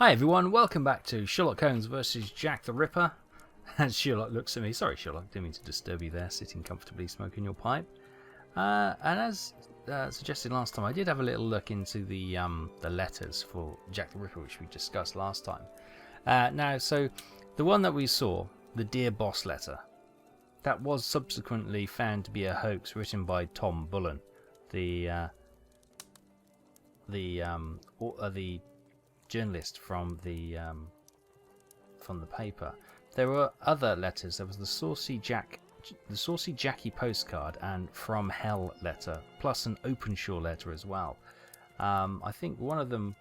Hi everyone, welcome back to Sherlock Holmes versus Jack the Ripper. As Sherlock looks at me, sorry Sherlock, didn't mean to disturb you there, sitting comfortably smoking your pipe. And as suggested last time, I did have a little look into the letters for Jack the Ripper, which we discussed last time. Now, so the one that we saw, the Dear Boss letter, that was subsequently found to be a hoax written by Tom Bullen, the journalist from the paper. There were other letters. There was the Saucy Jackie postcard and From Hell letter, plus an Openshaw letter as well. I think one of them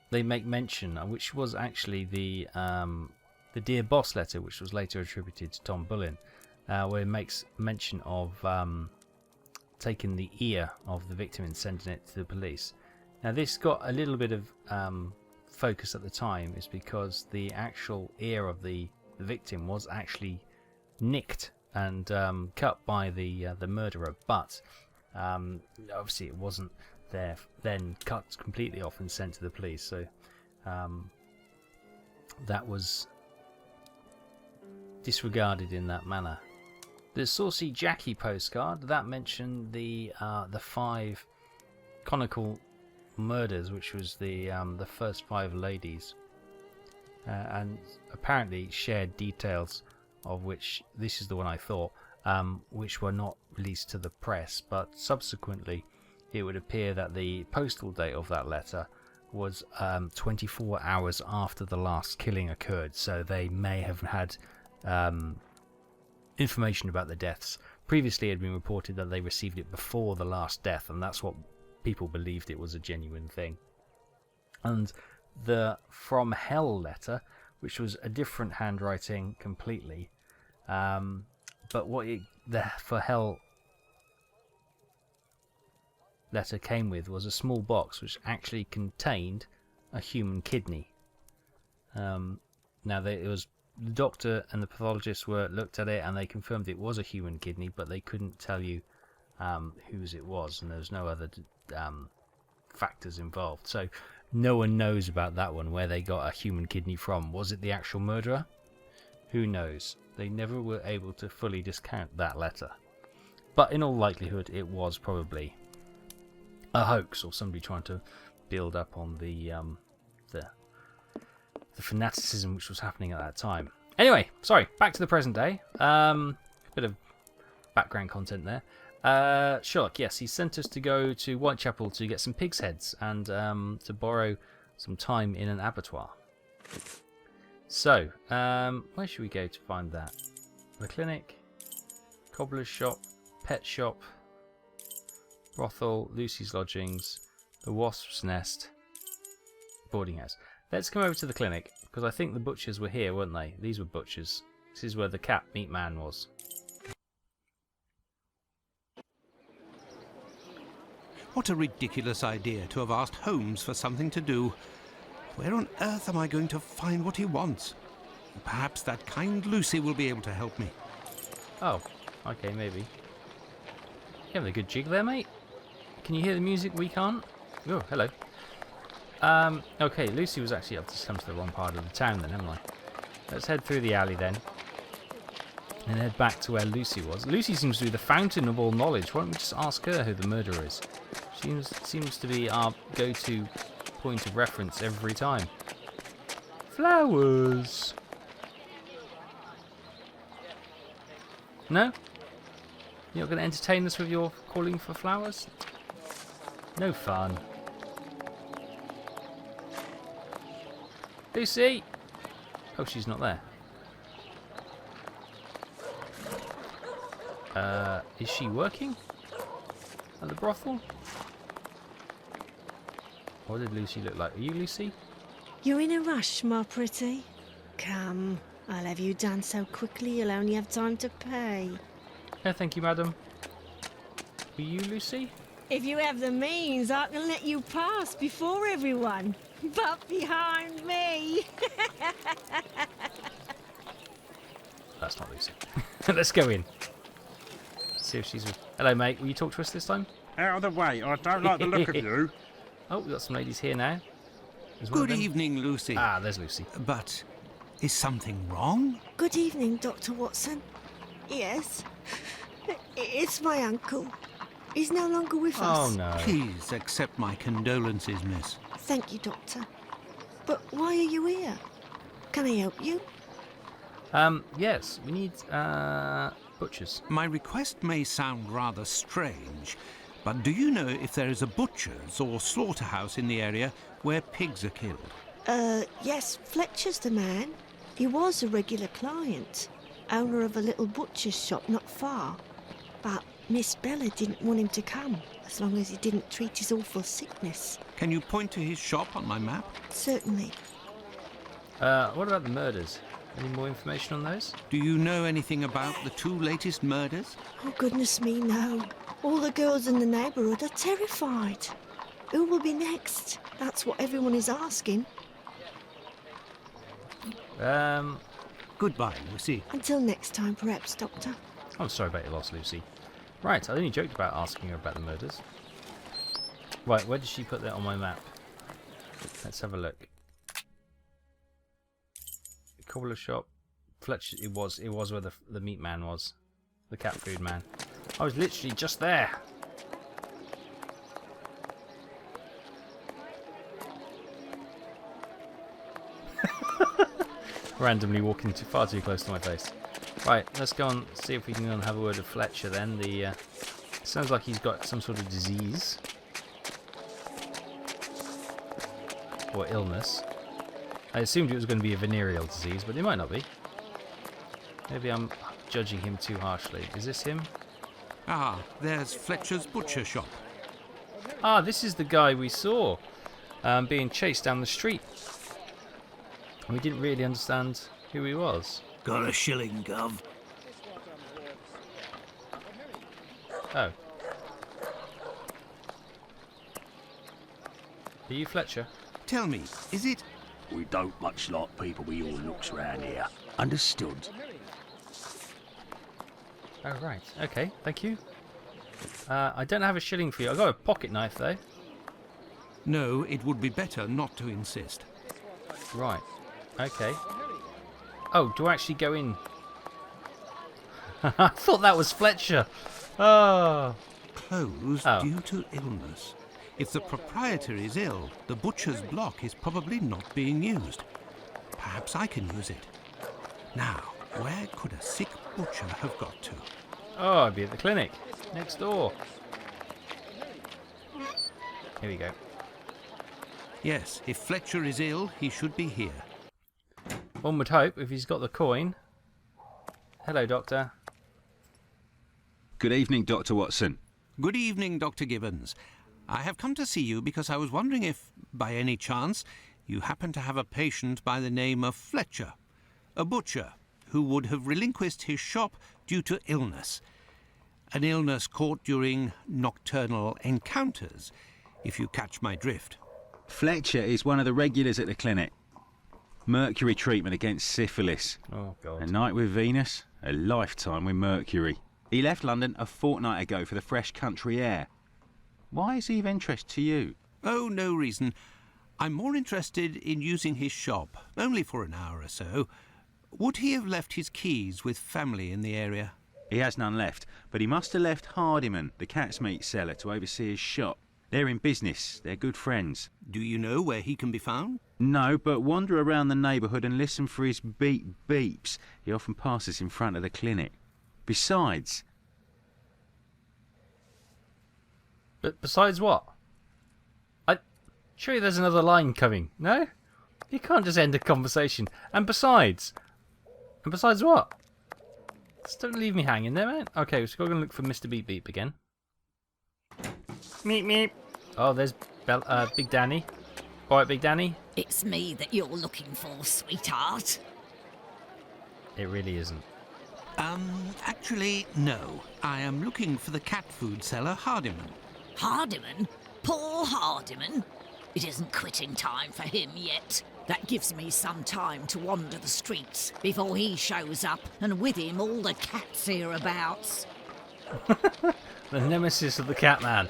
they make mention, which was actually the Dear Boss letter, which was later attributed to Tom Bullen, where it makes mention of taking the ear of the victim and sending it to the police. Now this got a little bit of focus at the time, is because the actual ear of the victim was actually nicked and cut by the murderer, but obviously it wasn't there then cut completely off and sent to the police, so that was disregarded in that manner. The Saucy Jackie postcard, that mentioned the 5 conical murders, which was the first 5 ladies, and apparently shared details of which, this is the one I thought, which were not released to the press, but subsequently it would appear that the postal date of that letter was 24 hours after the last killing occurred, so they may have had information about the deaths. Previously it had been reported that they received it before the last death, and that's what people believed it was a genuine thing. And the From Hell letter, which was a different handwriting completely, but what the For Hell letter came with was a small box which actually contained a human kidney. Now it was the doctor and the pathologist looked at it and they confirmed it was a human kidney, but they couldn't tell you whose it was, and there was no other factors involved, so no one knows about that one, where they got a human kidney from. Was it the actual murderer? Who knows? They never were able to fully discount that letter, but in all likelihood it was probably a hoax, or somebody trying to build up on the fanaticism which was happening at that time. Anyway, sorry, back to the present day. A bit of background content there. Sherlock, yes, he sent us to go to Whitechapel to get some pig's heads and to borrow some time in an abattoir. So, where should we go to find that? The clinic, cobbler's shop, pet shop, brothel, Lucy's lodgings, the wasp's nest, boarding house. Let's come over to the clinic, because I think the butchers were here, weren't they? These were butchers. This is where the cat meat man was. What a ridiculous idea to have asked Holmes for something to do. Where on earth am I going to find what he wants? Perhaps that kind Lucy will be able to help me. Oh, okay, maybe. You having a good jig there, mate? Can you hear the music? We can't? Oh, hello. Okay, Lucy was actually up to come to the wrong part of the town then, haven't I? Let's head through the alley then, and head back to where Lucy was. Lucy seems to be the fountain of all knowledge. Why don't we just ask her who the murderer is? Seems to be our go-to point of reference every time. Flowers. No? You're not going to entertain us with your calling for flowers? No fun. Lucy! Oh, she's not there. Is she working at the brothel? What did Lucy look like? Are you Lucy? You're in a rush, my pretty. Come, I'll have you done so quickly you'll only have time to pay. No, thank you, madam. Are you Lucy? If you have the means, I can let you pass before everyone. But behind me. That's not Lucy. Let's go in. See if she's... Hello, mate. Will you talk to us this time? Out of the way, I don't like the look of you. Oh, we've got some ladies here now. Is one of Good them? evening, Lucy. Ah, there's Lucy. But is something wrong? Good evening, Dr. Watson. Yes, it's my uncle. He's no longer with Oh us. no. Please accept my condolences, miss. Thank you, Doctor. But why are you here? Can I help you? Yes, we need butchers. My request may sound rather strange, but do you know if there is a butcher's or slaughterhouse in the area where pigs are killed? Yes, Fletcher's the man. He was a regular client, owner of a little butcher's shop not far. But Miss Bella didn't want him to come, as long as he didn't treat his awful sickness. Can you point to his shop on my map? Certainly. What about the murders? Any more information on those? Do you know anything about the 2 latest murders? Oh, goodness me, no. All the girls in the neighbourhood are terrified. Who will be next? That's what everyone is asking. Goodbye, Lucy. Until next time, perhaps, Doctor. I'm sorry about your loss, Lucy. Right, I only joked about asking her about the murders. Right, where did she put that on my map? Let's have a look. Cobbler shop. Fletcher, it was where the meat man was. The cat food man. I was literally just there. Randomly walking far too close to my face. Right, let's go and see if we can go and have a word with Fletcher then. Sounds like he's got some sort of disease. Or illness. I assumed it was going to be a venereal disease, but it might not be. Maybe I'm judging him too harshly. Is this him? Ah, there's Fletcher's butcher shop. Ah, this is the guy we saw being chased down the street. We didn't really understand who he was. Got a shilling, Gov. Oh. Are you Fletcher? Tell me, is it... We don't much like people with your looks round here. Understood? Oh, right. Okay, thank you. I don't have a shilling for you. I've got a pocket knife, though. No, it would be better not to insist. Right. Okay. Oh, do I actually go in? I thought that was Fletcher. Oh. Closed Oh. due to illness. If the proprietor is ill, the butcher's block is probably not being used. Perhaps I can use it. Now, where could a sick butcher have got to? Oh, I'd be at the clinic. Next door. Here we go. Yes, if Fletcher is ill, he should be here. One would hope if he's got the coin. Hello, Doctor. Good evening, Dr. Watson. Good evening, Dr. Gibbons. I have come to see you because I was wondering if, by any chance, you happen to have a patient by the name of Fletcher, a butcher who would have relinquished his shop due to illness. An illness caught during nocturnal encounters, if you catch my drift. Fletcher is one of the regulars at the clinic. Mercury treatment against syphilis. Oh, God. A night with Venus, a lifetime with Mercury. He left London a fortnight ago for the fresh country air. Why is he of interest to you? Oh, no reason. I'm more interested in using his shop, only for an hour or so. Would he have left his keys with family in the area? He has none left, but he must have left Hardiman, the cat's meat seller, to oversee his shop. They're in business. They're good friends. Do you know where he can be found? No, but wander around the neighbourhood and listen for his beep beeps. He often passes in front of the clinic. Besides... But besides what? Surely there's another line coming, no? You can't just end a conversation. And besides what? Just don't leave me hanging there, man. Okay, so we're going to look for Mr. Beep Beep again. Meep meep. Oh, there's Big Danny. All right, Big Danny. It's me that you're looking for, sweetheart. It really isn't. Actually, no. I am looking for the cat food seller, Hardiman. Hardiman? Poor Hardiman? It isn't quitting time for him yet. That gives me some time to wander the streets before he shows up, and with him all the cats hereabouts. The nemesis of the Catman.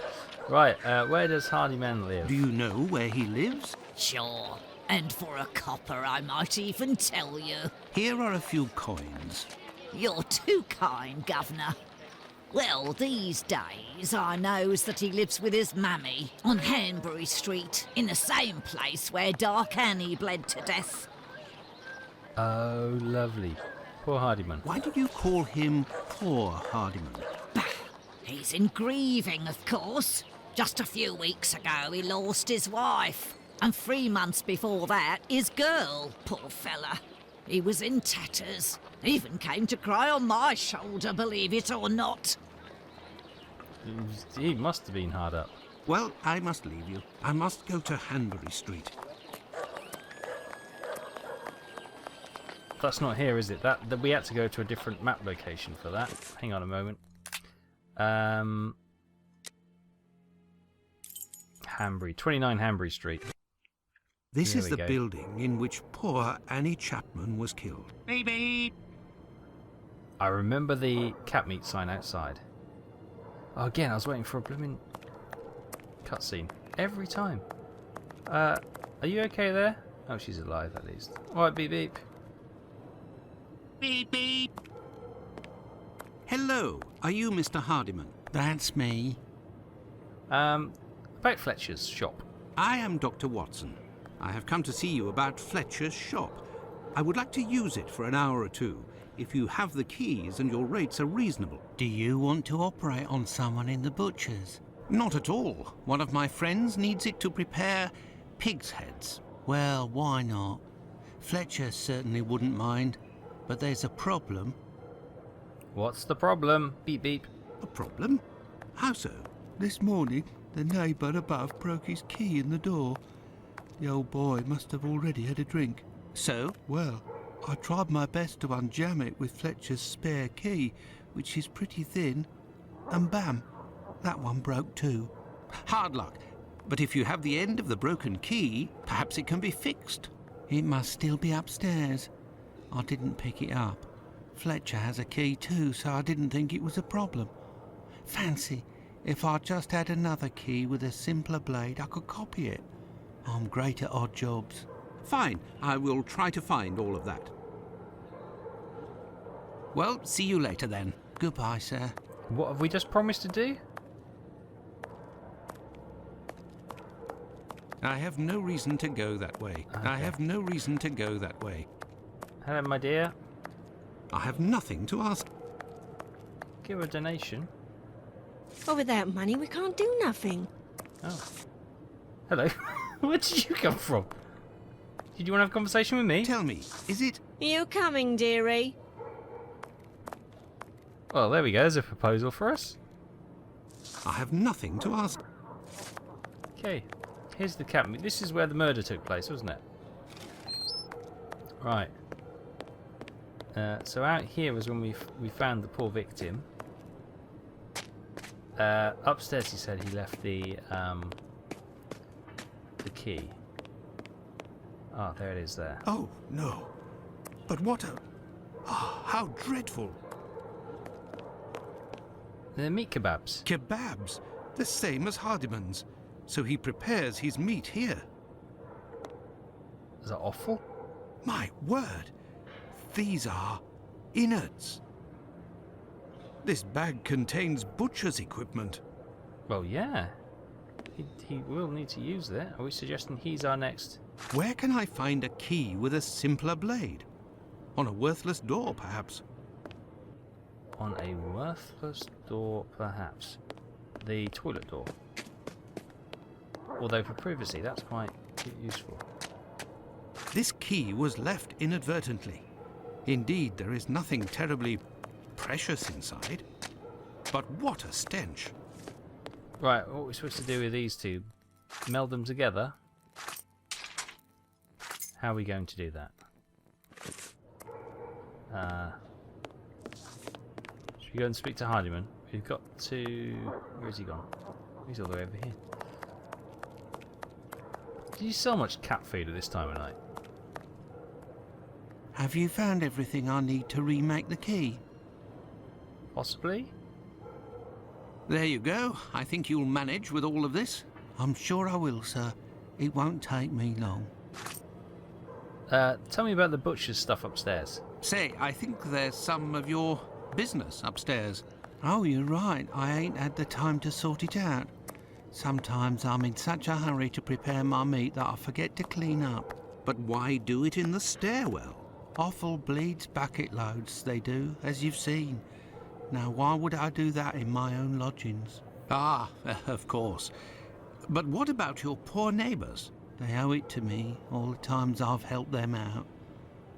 Right, where does Hardiman live? Do you know where he lives? Sure. And for a copper, I might even tell you. Here are a few coins. You're too kind, Governor. Well, these days I knows that he lives with his mammy on Hanbury Street, in the same place where Dark Annie bled to death. Oh, lovely. Poor Hardyman. Why do you call him poor Hardyman? Bah, he's in grieving, of course. Just a few weeks ago he lost his wife. And 3 months before that, his girl, poor fella. He was in tatters. Even came to cry on my shoulder, believe it or not. He must have been hard up. Well, I must leave you. I must go to Hanbury Street. That's not here, is it? That we had to go to a different map location for that. Hang on a moment. Hanbury, 29 Hanbury Street. This Here is we the go. building in which poor Annie Chapman was killed. Beep, beep. I remember the cat meat sign outside. Oh, again, I was waiting for a blooming cutscene. Every time. Are you okay there? Oh, she's alive at least. Alright, beep beep. Beep, beep. Hello, are you Mr. Hardyman? That's me. About Fletcher's shop. I am Dr. Watson. I have come to see you about Fletcher's shop. I would like to use it for an hour or two, if you have the keys and your rates are reasonable. Do you want to operate on someone in the butcher's? Not at all. One of my friends needs it to prepare pig's heads. Well, why not? Fletcher certainly wouldn't mind, but there's a problem. What's the problem? Beep beep. A problem? How so? This morning, the neighbour above broke his key in the door. The old boy must have already had a drink. So? Well, I tried my best to unjam it with Fletcher's spare key, which is pretty thin, and bam, that one broke too. Hard luck. But if you have the end of the broken key, perhaps it can be fixed. It must still be upstairs. I didn't pick it up. Fletcher has a key too, so I didn't think it was a problem. Fancy, if I just had another key with a simpler blade, I could copy it. I'm great at odd jobs. Fine, I will try to find all of that. Well, see you later then. Goodbye, sir. What have we just promised to do? I have no reason to go that way. Okay. I have no reason to go that way. Hello, my dear. I have nothing to ask. Give a donation. Well, without money, we can't do nothing. Oh. Hello. Where did you come from? Did you want to have a conversation with me? Tell me, is it... You coming, dearie? Well, there we go. There's a proposal for us. I have nothing to ask. Okay. Here's the cat meat. This is where the murder took place, wasn't it? Right. So out here was when we found the poor victim. Upstairs, he said he left the key. Ah, there it is there. Oh, no. But what a... Oh, how dreadful. The meat kebabs. Kebabs, the same as Hardyman's. So he prepares his meat here. Is that awful? My word, these are innards. This bag contains butcher's equipment. Well, yeah. He will need to use that. Are we suggesting he's our next? Where can I find a key with a simpler blade? On a worthless door, perhaps. On a worthless door, perhaps. The toilet door. Although for privacy, that's quite useful. This key was left inadvertently. Indeed, there is nothing terribly precious inside. But what a stench. Right, what we're supposed to do with these two? Meld them together? How are we going to do that? Should we go and speak to Hardyman? We've got to... Where's he gone? He's all the way over here. Do you sell much cat food at this time of night? Have you found everything I need to remake the key? Possibly? There you go. I think you'll manage with all of this. I'm sure I will, sir. It won't take me long. Tell me about the butcher's stuff upstairs. Say, I think there's some of your business upstairs. Oh, you're right. I ain't had the time to sort it out. Sometimes I'm in such a hurry to prepare my meat that I forget to clean up. But why do it in the stairwell? Offal bleeds bucket loads, they do, as you've seen. Now, why would I do that in my own lodgings? Ah, of course. But what about your poor neighbours? They owe it to me, all the times I've helped them out.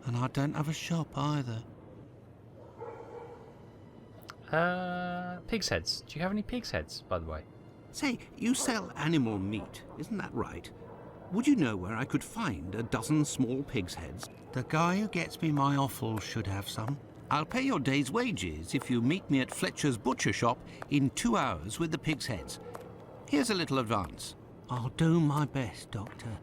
And I don't have a shop either. Pig's heads. Do you have any pig's heads, by the way? Say, you sell animal meat, isn't that right? Would you know where I could find a dozen small pig's heads? The guy who gets me my offal should have some. I'll pay your day's wages if you meet me at Fletcher's butcher shop in 2 hours with the pig's heads. Here's a little advance. I'll do my best, Doctor.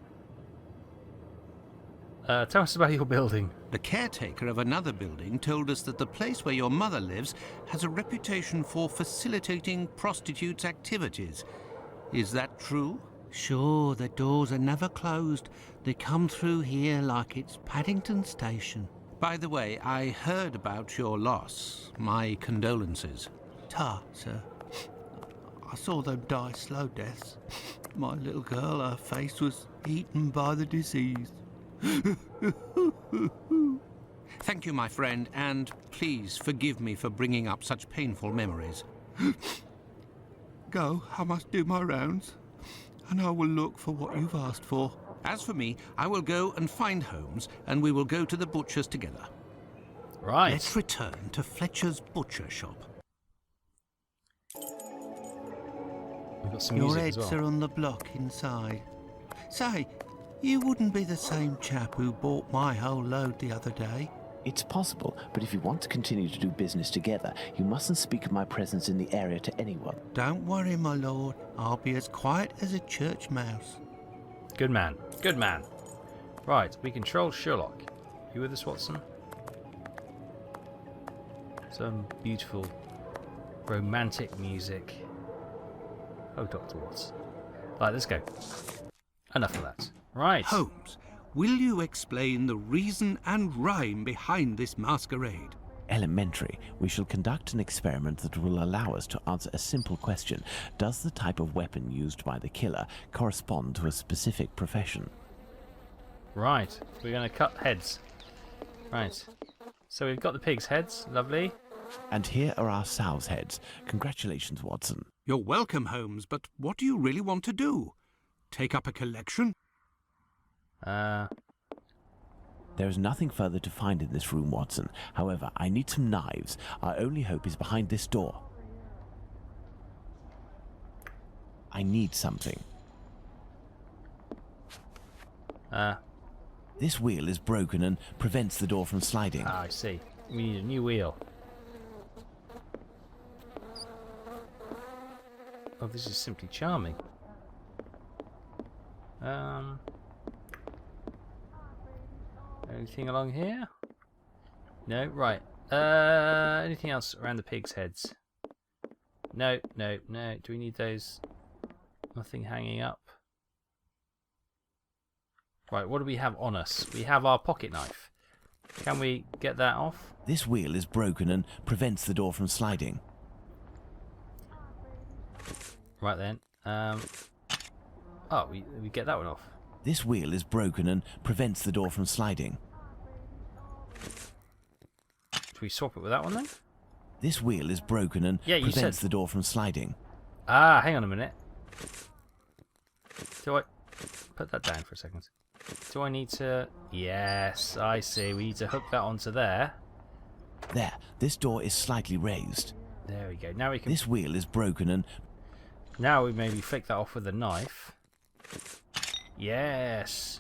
Tell us about your building. The caretaker of another building told us that the place where your mother lives has a reputation for facilitating prostitutes' activities. Is that true? Sure, the doors are never closed. They come through here like it's Paddington Station. By the way, I heard about your loss. My condolences. Ta, sir. I saw them die slow deaths. My little girl, her face was eaten by the disease. Thank you, my friend, and please forgive me for bringing up such painful memories. Go, I must do my rounds, and I will look for what you've asked for. As for me, I will go and find Holmes, and we will go to the butcher's together. Right. Let's return to Fletcher's butcher shop. We've got some Your music heads as well. are on the block inside. Say, you wouldn't be the same chap who bought my whole load the other day. It's possible, but if you want to continue to do business together, you mustn't speak of my presence in the area to anyone. Don't worry, my lord. I'll be as quiet as a church mouse. Good man. Good man. Right, we control Sherlock. You with us, Watson? Some beautiful romantic music. Oh, Dr. Watson. Right, let's go. Enough of that. Right. Holmes, will you explain the reason and rhyme behind this masquerade? Elementary. We shall conduct an experiment that will allow us to answer a simple question. Does the type of weapon used by the killer correspond to a specific profession? Right. We're going to cut heads. Right. So we've got the pig's heads. Lovely. And here are our sow's heads. Congratulations, Watson. You're welcome, Holmes, but what do you really want to do? Take up a collection? There is nothing further to find in this room, Watson. However, I need some knives. Our only hope is behind this door. I need something. This wheel is broken and prevents the door from sliding. I see. We need a new wheel. Oh, this is simply charming. Anything along here? No, right. Anything else around the pig's heads? No, no, no. Do we need those? Nothing hanging up. Right, what do we have on us? We have our pocket knife. Can we get that off? This wheel is broken and prevents the door from sliding. Right then. Oh, we get that one off. This wheel is broken and prevents the door from sliding. Should we swap it with that one then? This wheel is broken and prevents the door from sliding. Ah, hang on a minute. Do I put that down for a second? Do I need to... Yes, I see. We need to hook that onto there. There. This door is slightly raised. There we go. Now we can... This wheel is broken and... Now we maybe flick that off with a knife. Yes.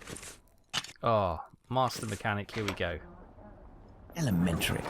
Oh, master mechanic, here we go. Elementary.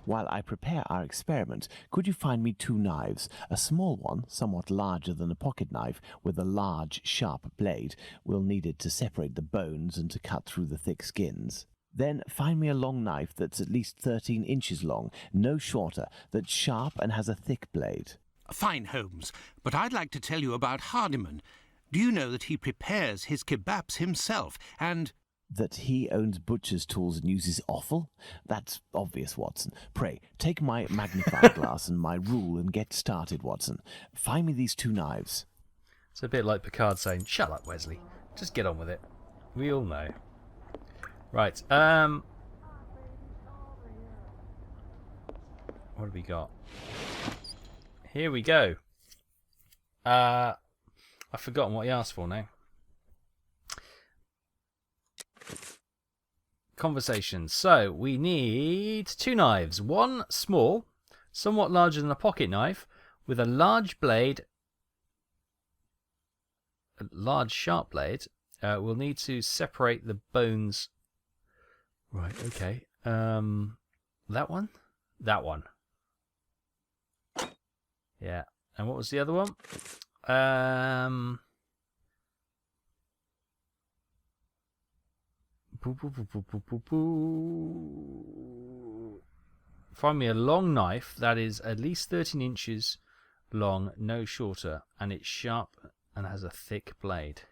While I prepare our experiment, could you find me 2 knives? A small one, somewhat larger than a pocket knife, with a large, sharp blade. We'll need it to separate the bones and to cut through the thick skins. Then find me a long knife that's at least 13 inches long, no shorter, that's sharp and has a thick blade. Fine, Holmes, but I'd like to tell you about Hardiman. Do you know that he prepares his kebabs himself and... That he owns butcher's tools and uses offal? That's obvious, Watson. Pray, take my magnifying glass and my rule and get started, Watson. Find me these 2 knives. It's a bit like Picard saying, "Shut up, Wesley. Just get on with it." We all know. Right, what have we got? Here we go. I've forgotten what he asked for now. Conversations. So, we need 2 knives. One small, somewhat larger than a pocket knife, with a large blade, a large sharp blade. We'll need to separate the bones. Right, okay. That one? That one. Yeah. And what was the other one? Find me a long knife that is at least 13 inches long, no shorter, and it's sharp and has a thick blade.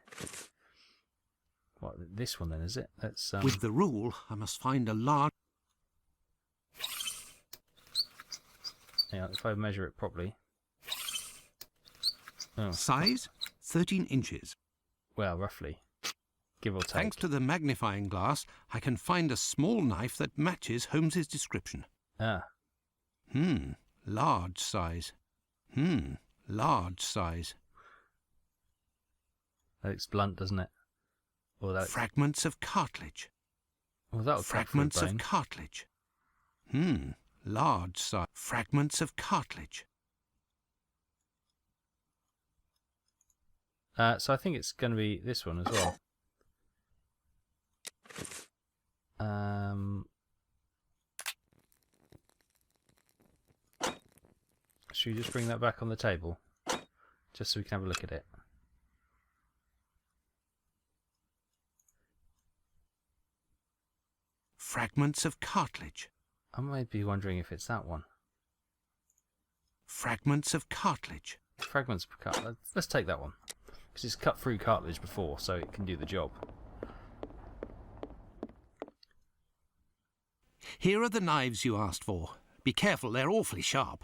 What, this one then, is it? That's With the rule, I must find a large... Yeah, if I measure it properly. Oh. Size, 13 inches. Well, roughly. Give or take. Thanks to the magnifying glass, I can find a small knife that matches Holmes's description. Ah. Large size. Large size. That looks blunt, doesn't it? Or that Fragments of cartilage. Well, that'll Fragments of cartilage. Large size. Fragments of cartilage. So I think it's going to be this one as well. Should we just bring that back on the table? Just so we can have a look at it. Fragments of cartilage. I might be wondering if it's that one. Fragments of cartilage. Fragments of cartilage. Let's take that one. Because it's cut through cartilage before, so it can do the job. Here are the knives you asked for. Be careful, they're awfully sharp.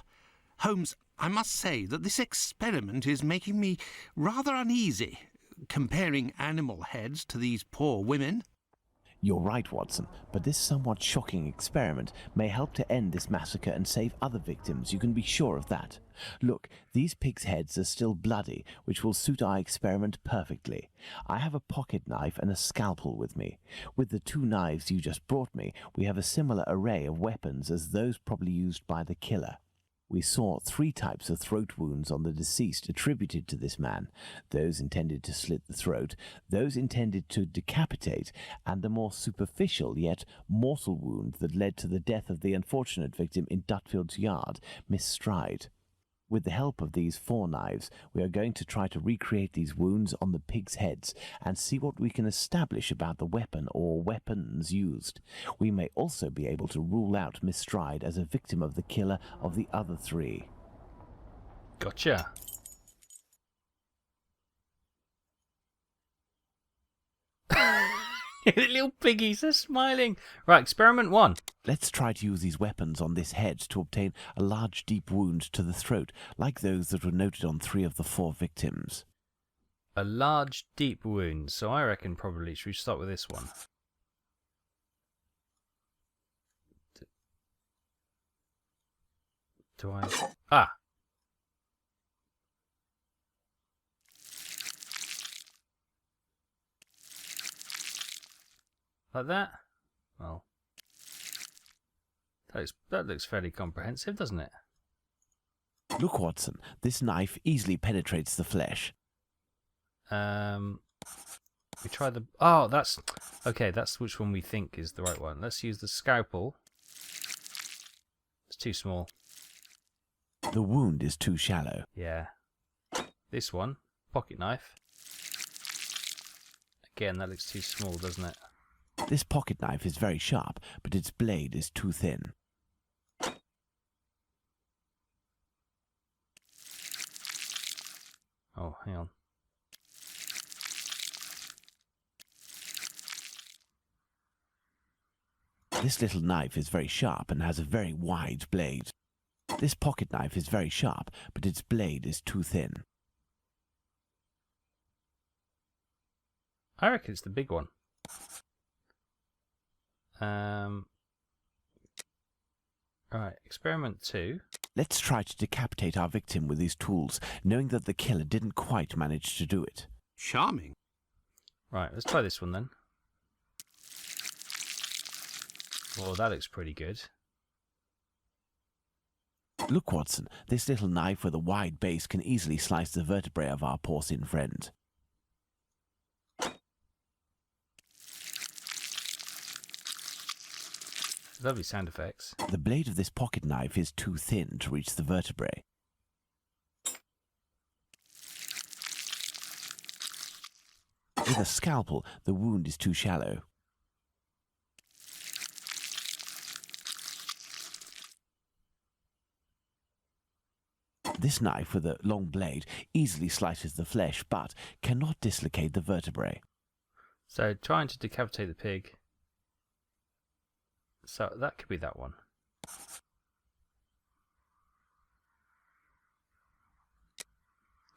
Holmes, I must say that this experiment is making me rather uneasy, comparing animal heads to these poor women. You're right, Watson, but this somewhat shocking experiment may help to end this massacre and save other victims, you can be sure of that. Look, these pigs' heads are still bloody, which will suit our experiment perfectly. I have a pocket knife and a scalpel with me. With the 2 knives you just brought me, we have a similar array of weapons as those probably used by the killer. We saw 3 types of throat wounds on the deceased attributed to this man, those intended to slit the throat, those intended to decapitate, and the more superficial yet mortal wound that led to the death of the unfortunate victim in Dutfield's yard, Miss Stride. With the help of these 4 knives, we are going to try to recreate these wounds on the pigs' heads and see what we can establish about the weapon or weapons used. We may also be able to rule out Miss Stride as a victim of the killer of the other 3. Gotcha. The little piggies are smiling. Right, experiment 1. Let's try to use these weapons on this head to obtain a large deep wound to the throat, like those that were noted on 3 of the 4 victims. A large, deep wound. So I reckon probably, should we start with this one? Do I... Ah! Like that? Well, that looks fairly comprehensive, doesn't it? Look, Watson, this knife easily penetrates the flesh. We try the... Oh, that's... Okay, that's which one we think is the right one. Let's use the scalpel. It's too small. The wound is too shallow. Yeah. This one, pocket knife. Again, that looks too small, doesn't it? This pocket knife is very sharp, but its blade is too thin. Oh, hang on. This little knife is very sharp and has a very wide blade. This pocket knife is very sharp, but its blade is too thin. I reckon it's the big one. Right, experiment 2. Let's try to decapitate our victim with these tools, knowing that the killer didn't quite manage to do it. Charming. Right, let's try this one then. Well, that looks pretty good. Look, Watson, this little knife with a wide base can easily slice the vertebrae of our porcine friend. Lovely sound effects. The blade of this pocket knife is too thin to reach the vertebrae. With a scalpel, the wound is too shallow. This knife with a long blade easily slices the flesh, but cannot dislocate the vertebrae. So, trying to decapitate the pig. So, that could be that one.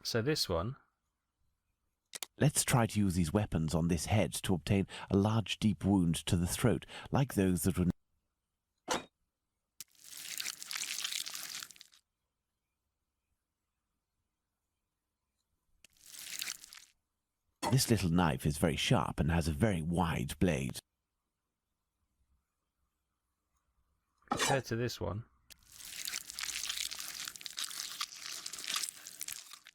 So, this one. Let's try to use these weapons on this head to obtain a large deep wound to the throat, like those that would... This little knife is very sharp and has a very wide blade. Compared to this one,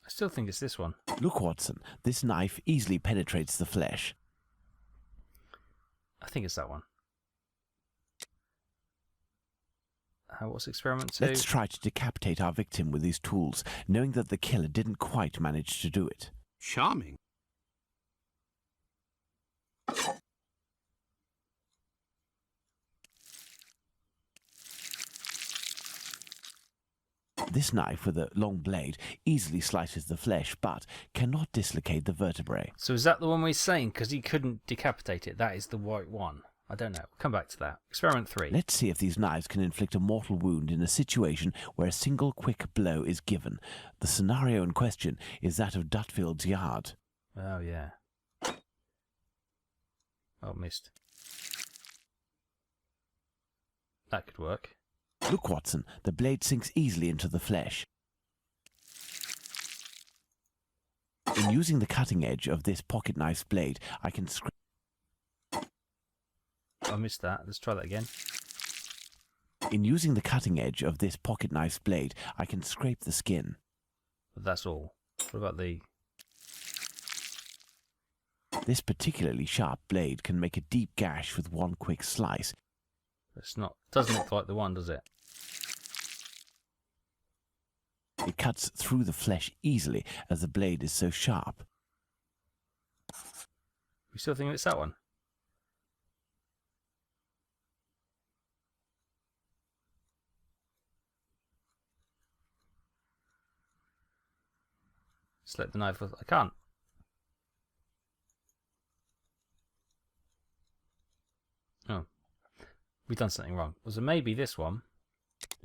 I still think it's this one. Look, Watson, this knife easily penetrates the flesh. I think it's that one. What's experiment 2? Let's try to decapitate our victim with these tools, knowing that the killer didn't quite manage to do it. Charming. This knife with a long blade easily slices the flesh, but cannot dislocate the vertebrae. So is that the one we're saying? Because he couldn't decapitate it. That is the white one. I don't know. We'll come back to that. Experiment 3. Let's see if these knives can inflict a mortal wound in a situation where a single quick blow is given. The scenario in question is that of Dutfield's yard. Oh, yeah. Oh, missed. That could work. Look, Watson, the blade sinks easily into the flesh. In using the cutting edge of this pocket knife's blade, I can scrape... I missed that. Let's try that again. In using the cutting edge of this pocket knife's blade, I can scrape the skin. But that's all. What about the... This particularly sharp blade can make a deep gash with one quick slice. It's not... Doesn't look like the one, does it? It cuts through the flesh easily as the blade is so sharp. We still think it's that one? Just let the knife... I can't. Oh. We've done something wrong. Was it maybe this one?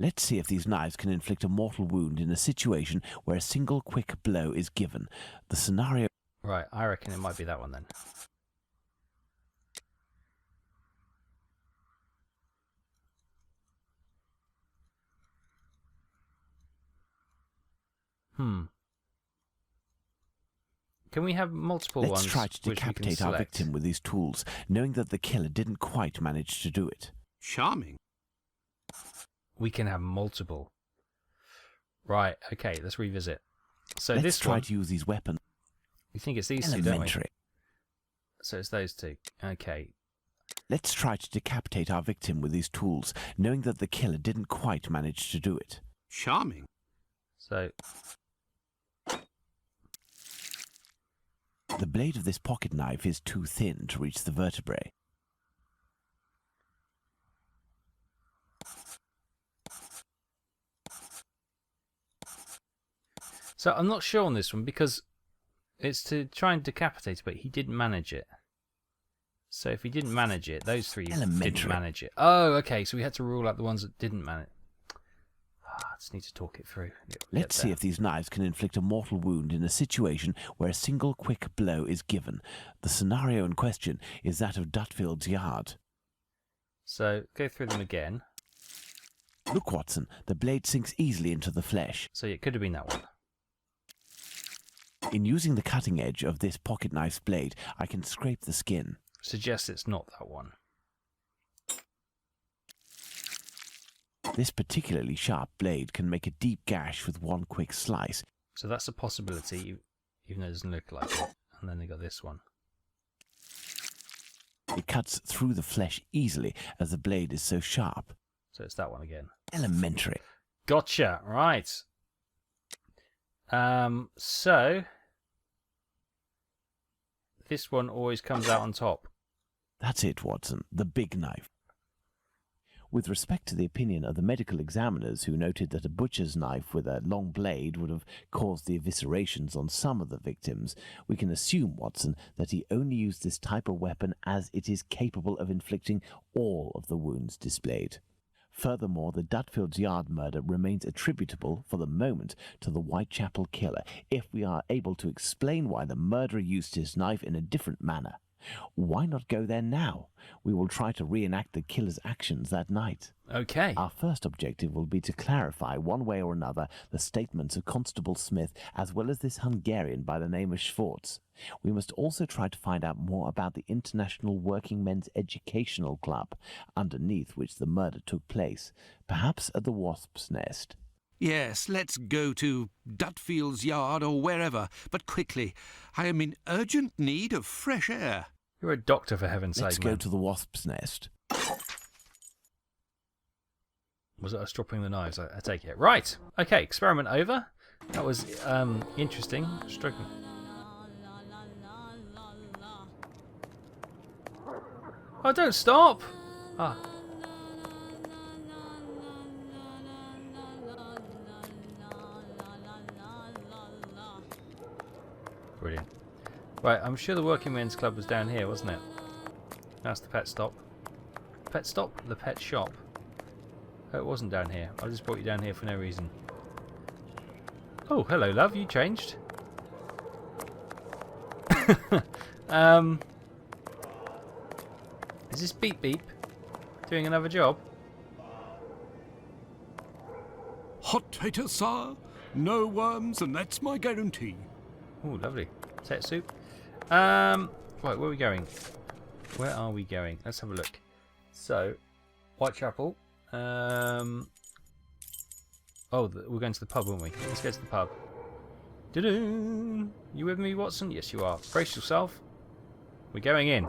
Let's see if these knives can inflict a mortal wound in a situation where a single quick blow is given. The scenario... Right, I reckon it might be that one then. Can we have multiple ones? Let's try to which we can decapitate our select? victim with these tools, knowing that the killer didn't quite manage to do it. Charming. We can have multiple. Right, okay, let's revisit. So Let's this try one, to use these weapons. we think it's these two, don't we? Elementary. So it's those two. Okay. Let's try to decapitate our victim with these tools, knowing that the killer didn't quite manage to do it. Charming. So The blade of this pocket knife is too thin to reach the vertebrae. I'm not sure on this one because it's to try and decapitate, but he didn't manage it. So if he didn't manage it, those three didn't Elementary. manage it. Oh, okay, so we had to rule out the ones that didn't manage. I just need to talk it through. Let's see if these knives can inflict a mortal wound in a situation where a single quick blow is given. The scenario in question is that of Dutfield's Yard. So go through them again. Look, Watson, the blade sinks easily into the flesh. So it could have been that one. In using the cutting edge of this pocket knife's blade, I can scrape the skin. Suggests it's not that one. This particularly sharp blade can make a deep gash with one quick slice. So that's a possibility, even though it doesn't look like it. And then they got this one. It cuts through the flesh easily as the blade is so sharp. So it's that one again. Elementary. Gotcha. Right. So this one always comes out on top. That's it, Watson, the big knife. With respect to the opinion of the medical examiners who noted that a butcher's knife with a long blade would have caused the eviscerations on some of the victims, we can assume, Watson, that he only used this type of weapon as it is capable of inflicting all of the wounds displayed. Furthermore, the Dutfield's Yard murder remains attributable, for the moment, to the Whitechapel killer, if we are able to explain why the murderer used his knife in a different manner. Why not go there now? We will try to reenact the killer's actions that night. Okay. Our first objective will be to clarify, one way or another, the statements of Constable Smith, as well as this Hungarian by the name of Schwartz. We must also try to find out more about the International Working Men's Educational Club, underneath which the murder took place, perhaps at the Wasp's Nest. Yes, let's go to Dutfield's Yard or wherever, but quickly. I am in urgent need of fresh air. You're a doctor, for heaven's Let's sake, go man. to the Wasp's Nest. Was it us dropping the knives? I take it. Right. Okay, experiment over. That was interesting. Struggling. Oh, don't stop! Ah. Brilliant. Right, I'm sure the Working Men's Club was down here, wasn't it? That's the pet stop. Pet stop? The pet shop. Oh, it wasn't down here. I just brought you down here for no reason. Oh, hello, love. You changed. Is this Beep Beep doing another job? Hot tater, sir. No worms, and that's my guarantee. Oh, lovely. Set soup. Right, where are we going? Where are we going? Let's have a look. So, Whitechapel. Oh, we're going to the pub, aren't we? Let's go to the pub. Da-doo! You with me, Watson? Yes, you are. Brace yourself. We're going in.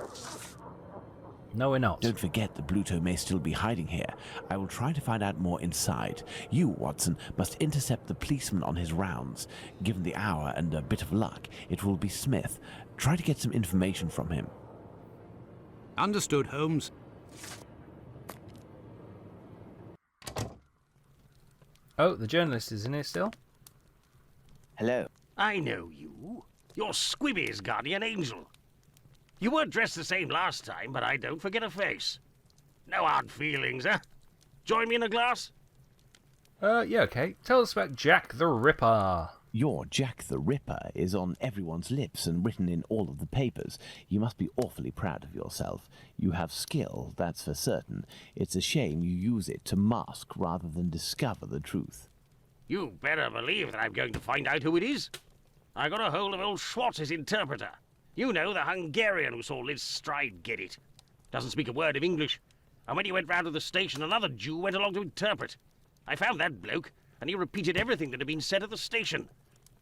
No, we're not. Don't forget the Bluto may still be hiding here. I will try to find out more inside. You, Watson, must intercept the policeman on his rounds. Given the hour and a bit of luck, it will be Smith. Try to get some information from him. Understood, Holmes. Oh, the journalist is in here still? Hello. I know you. You're Squibby's guardian angel. You weren't dressed the same last time, but I don't forget a face. No hard feelings, huh? Join me in a glass? Yeah, okay. Tell us about Jack the Ripper. Your Jack the Ripper is on everyone's lips and written in all of the papers. You must be awfully proud of yourself. You have skill, that's for certain. It's a shame you use it to mask rather than discover the truth. You better believe that I'm going to find out who it is. I got a hold of old Schwartz's interpreter. You know, the Hungarian who saw Liz Stride get it. Doesn't speak a word of English. And when he went round to the station, another Jew went along to interpret. I found that bloke, and he repeated everything that had been said at the station.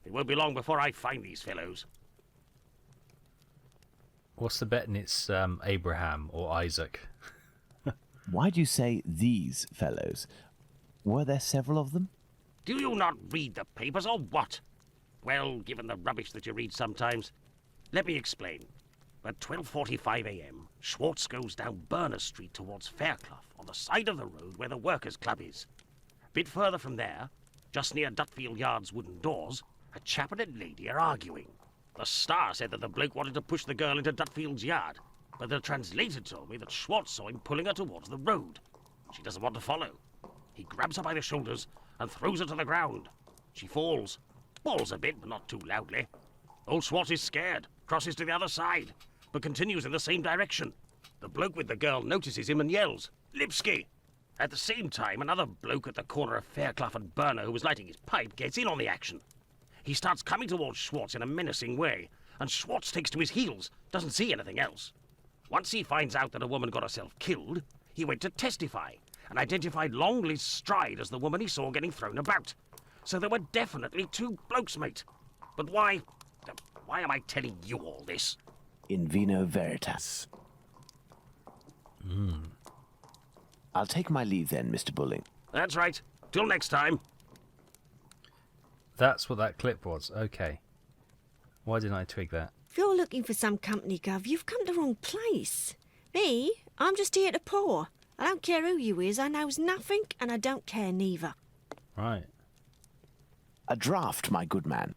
It won't be long before I find these fellows. What's the betting it's Abraham or Isaac? Why do you say these fellows? Were there several of them? Do you not read the papers, or what? Well, given the rubbish that you read sometimes, let me explain. At 12:45 a.m., Schwartz goes down Burner Street towards Fairclough, on the side of the road where the Workers' Club is. A bit further from there, just near Dutfield Yard's wooden doors, a chap and a lady are arguing. The Star said that the bloke wanted to push the girl into Dutfield's Yard. but the translator told me that Schwartz saw him pulling her towards the road. She doesn't want to follow. He grabs her by the shoulders and throws her to the ground. She falls a bit, but not too loudly. Old Schwartz is scared, crosses to the other side, but continues in the same direction. The bloke with the girl notices him and yells, "Lipsky!" At the same time, another bloke at the corner of Fairclough and Burner who was lighting his pipe gets in on the action. He starts coming towards Schwartz in a menacing way, and Schwartz takes to his heels, doesn't see anything else. Once he finds out that a woman got herself killed, he went to testify and identified Long Liz Stride as the woman he saw getting thrown about. So there were definitely two blokes, mate. But why am I telling you all this? In vino veritas. I'll take my leave then, Mr. Bulling. That's right. Till next time. That's what that clip was. Okay. Why didn't I twig that? If you're looking for some company, Gov, you've come to the wrong place. Me, I'm just here to pour. I don't care who you is, I knows nothing, and I don't care neither. Right. A draught, my good man.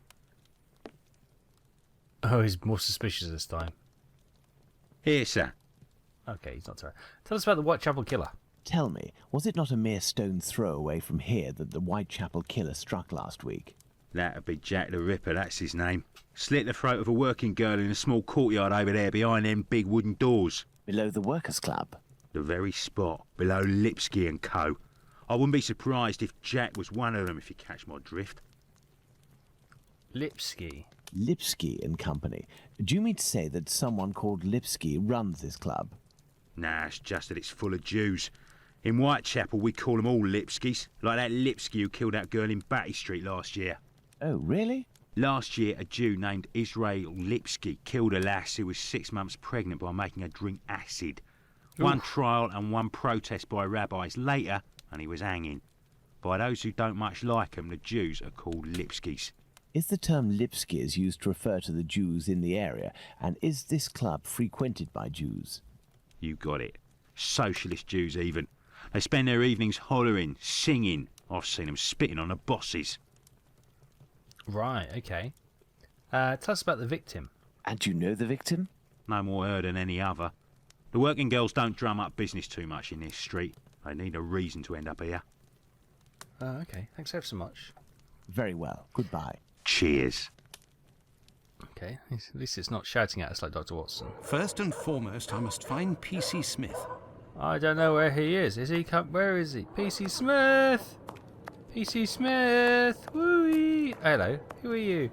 Oh, he's more suspicious this time. Here, sir. Okay, he's not sorry. Tell us about the Whitechapel killer. Tell me, was it not a mere stone's throw away from here that the Whitechapel killer struck last week? That'd be Jack the Ripper, that's his name. Slit the throat of a working girl in a small courtyard over there behind them big wooden doors. Below the Workers' Club? The very spot, below Lipsky and Co. I wouldn't be surprised if Jack was one of them, if you catch my drift. Lipsky. Lipsky and Company. Do you mean to say that someone called Lipsky runs this club? Nah, it's just that it's full of Jews. In Whitechapel, we call them all Lipskys, like that Lipsky who killed that girl in Batty Street last year. Oh, really? Last year, a Jew named Israel Lipsky killed a lass who was 6 months pregnant by making her drink acid. One trial and one protest by rabbis later, and he was hanging. By those who don't much like him, the Jews are called Lipskys. Is the term Lipskys used to refer to the Jews in the area, and is this club frequented by Jews? You got it. Socialist Jews, even. They spend their evenings hollering, singing. I've seen them spitting on the bosses. Right, okay. Tell us about the victim. And you know the victim? No more her than any other. The working girls don't drum up business too much in this street. They need a reason to end up here. Okay, thanks ever so much. Very well. Goodbye. Cheers. Okay, at least it's not shouting at us like Dr. Watson. First and foremost, I must find P.C. Smith. I don't know where he is. Where is he? P.C. Smith! P.C. Smith! Woo-wee! Hello, who are you?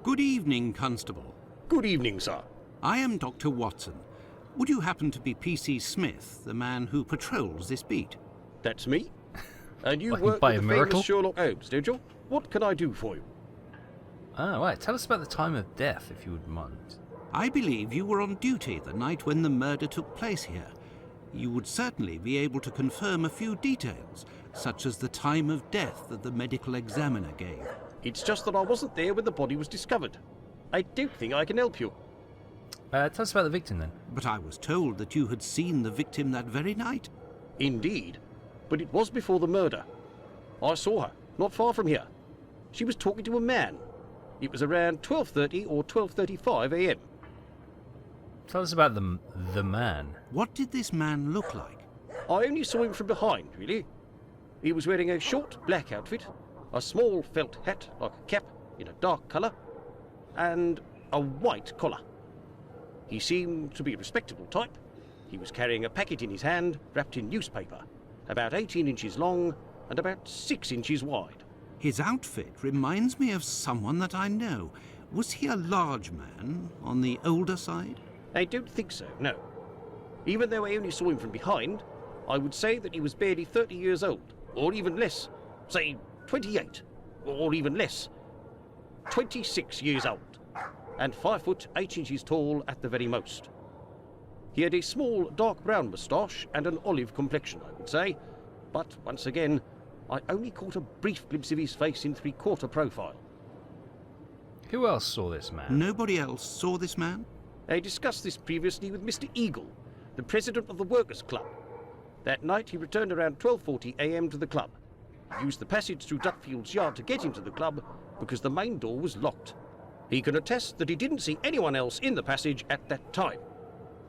Good evening, Constable. Good evening, sir. I am Dr. Watson. Would you happen to be P.C. Smith, the man who patrols this beat? That's me. And you Like work by with a the miracle? famous Sherlock Holmes, don't you? What can I do for you? Ah, right. Tell us about the time of death, if you wouldn't mind. I believe you were on duty the night when the murder took place here. You would certainly be able to confirm a few details, such as the time of death that the medical examiner gave. It's just that I wasn't there when the body was discovered. I don't think I can help you. Tell us about the victim, then. But I was told that you had seen the victim that very night. Indeed, but it was before the murder. I saw her, not far from here. She was talking to a man. It was around 12:30 or 12:35 a.m. Tell us about the man. What did this man look like? I only saw him from behind, really. He was wearing a short black outfit, a small felt hat like a cap in a dark colour, and a white collar. He seemed to be a respectable type. He was carrying a packet in his hand wrapped in newspaper, about 18 inches long and about 6 inches wide. His outfit reminds me of someone that I know. Was he a large man, on the older side? I don't think so, no. Even though I only saw him from behind, I would say that he was barely 30 years old, or even less. Say 28, or even less. 26 years old, and 5 foot 8 inches tall at the very most. He had a small dark brown moustache and an olive complexion, I would say, but once again, I only caught a brief glimpse of his face in three-quarter profile. Who else saw this man? Nobody else saw this man? I discussed this previously with Mr. Eagle, the president of the Workers' Club. That night he returned around 12:40 a.m. to the club. He used the passage through Duckfield's yard to get into the club because the main door was locked. He can attest that he didn't see anyone else in the passage at that time.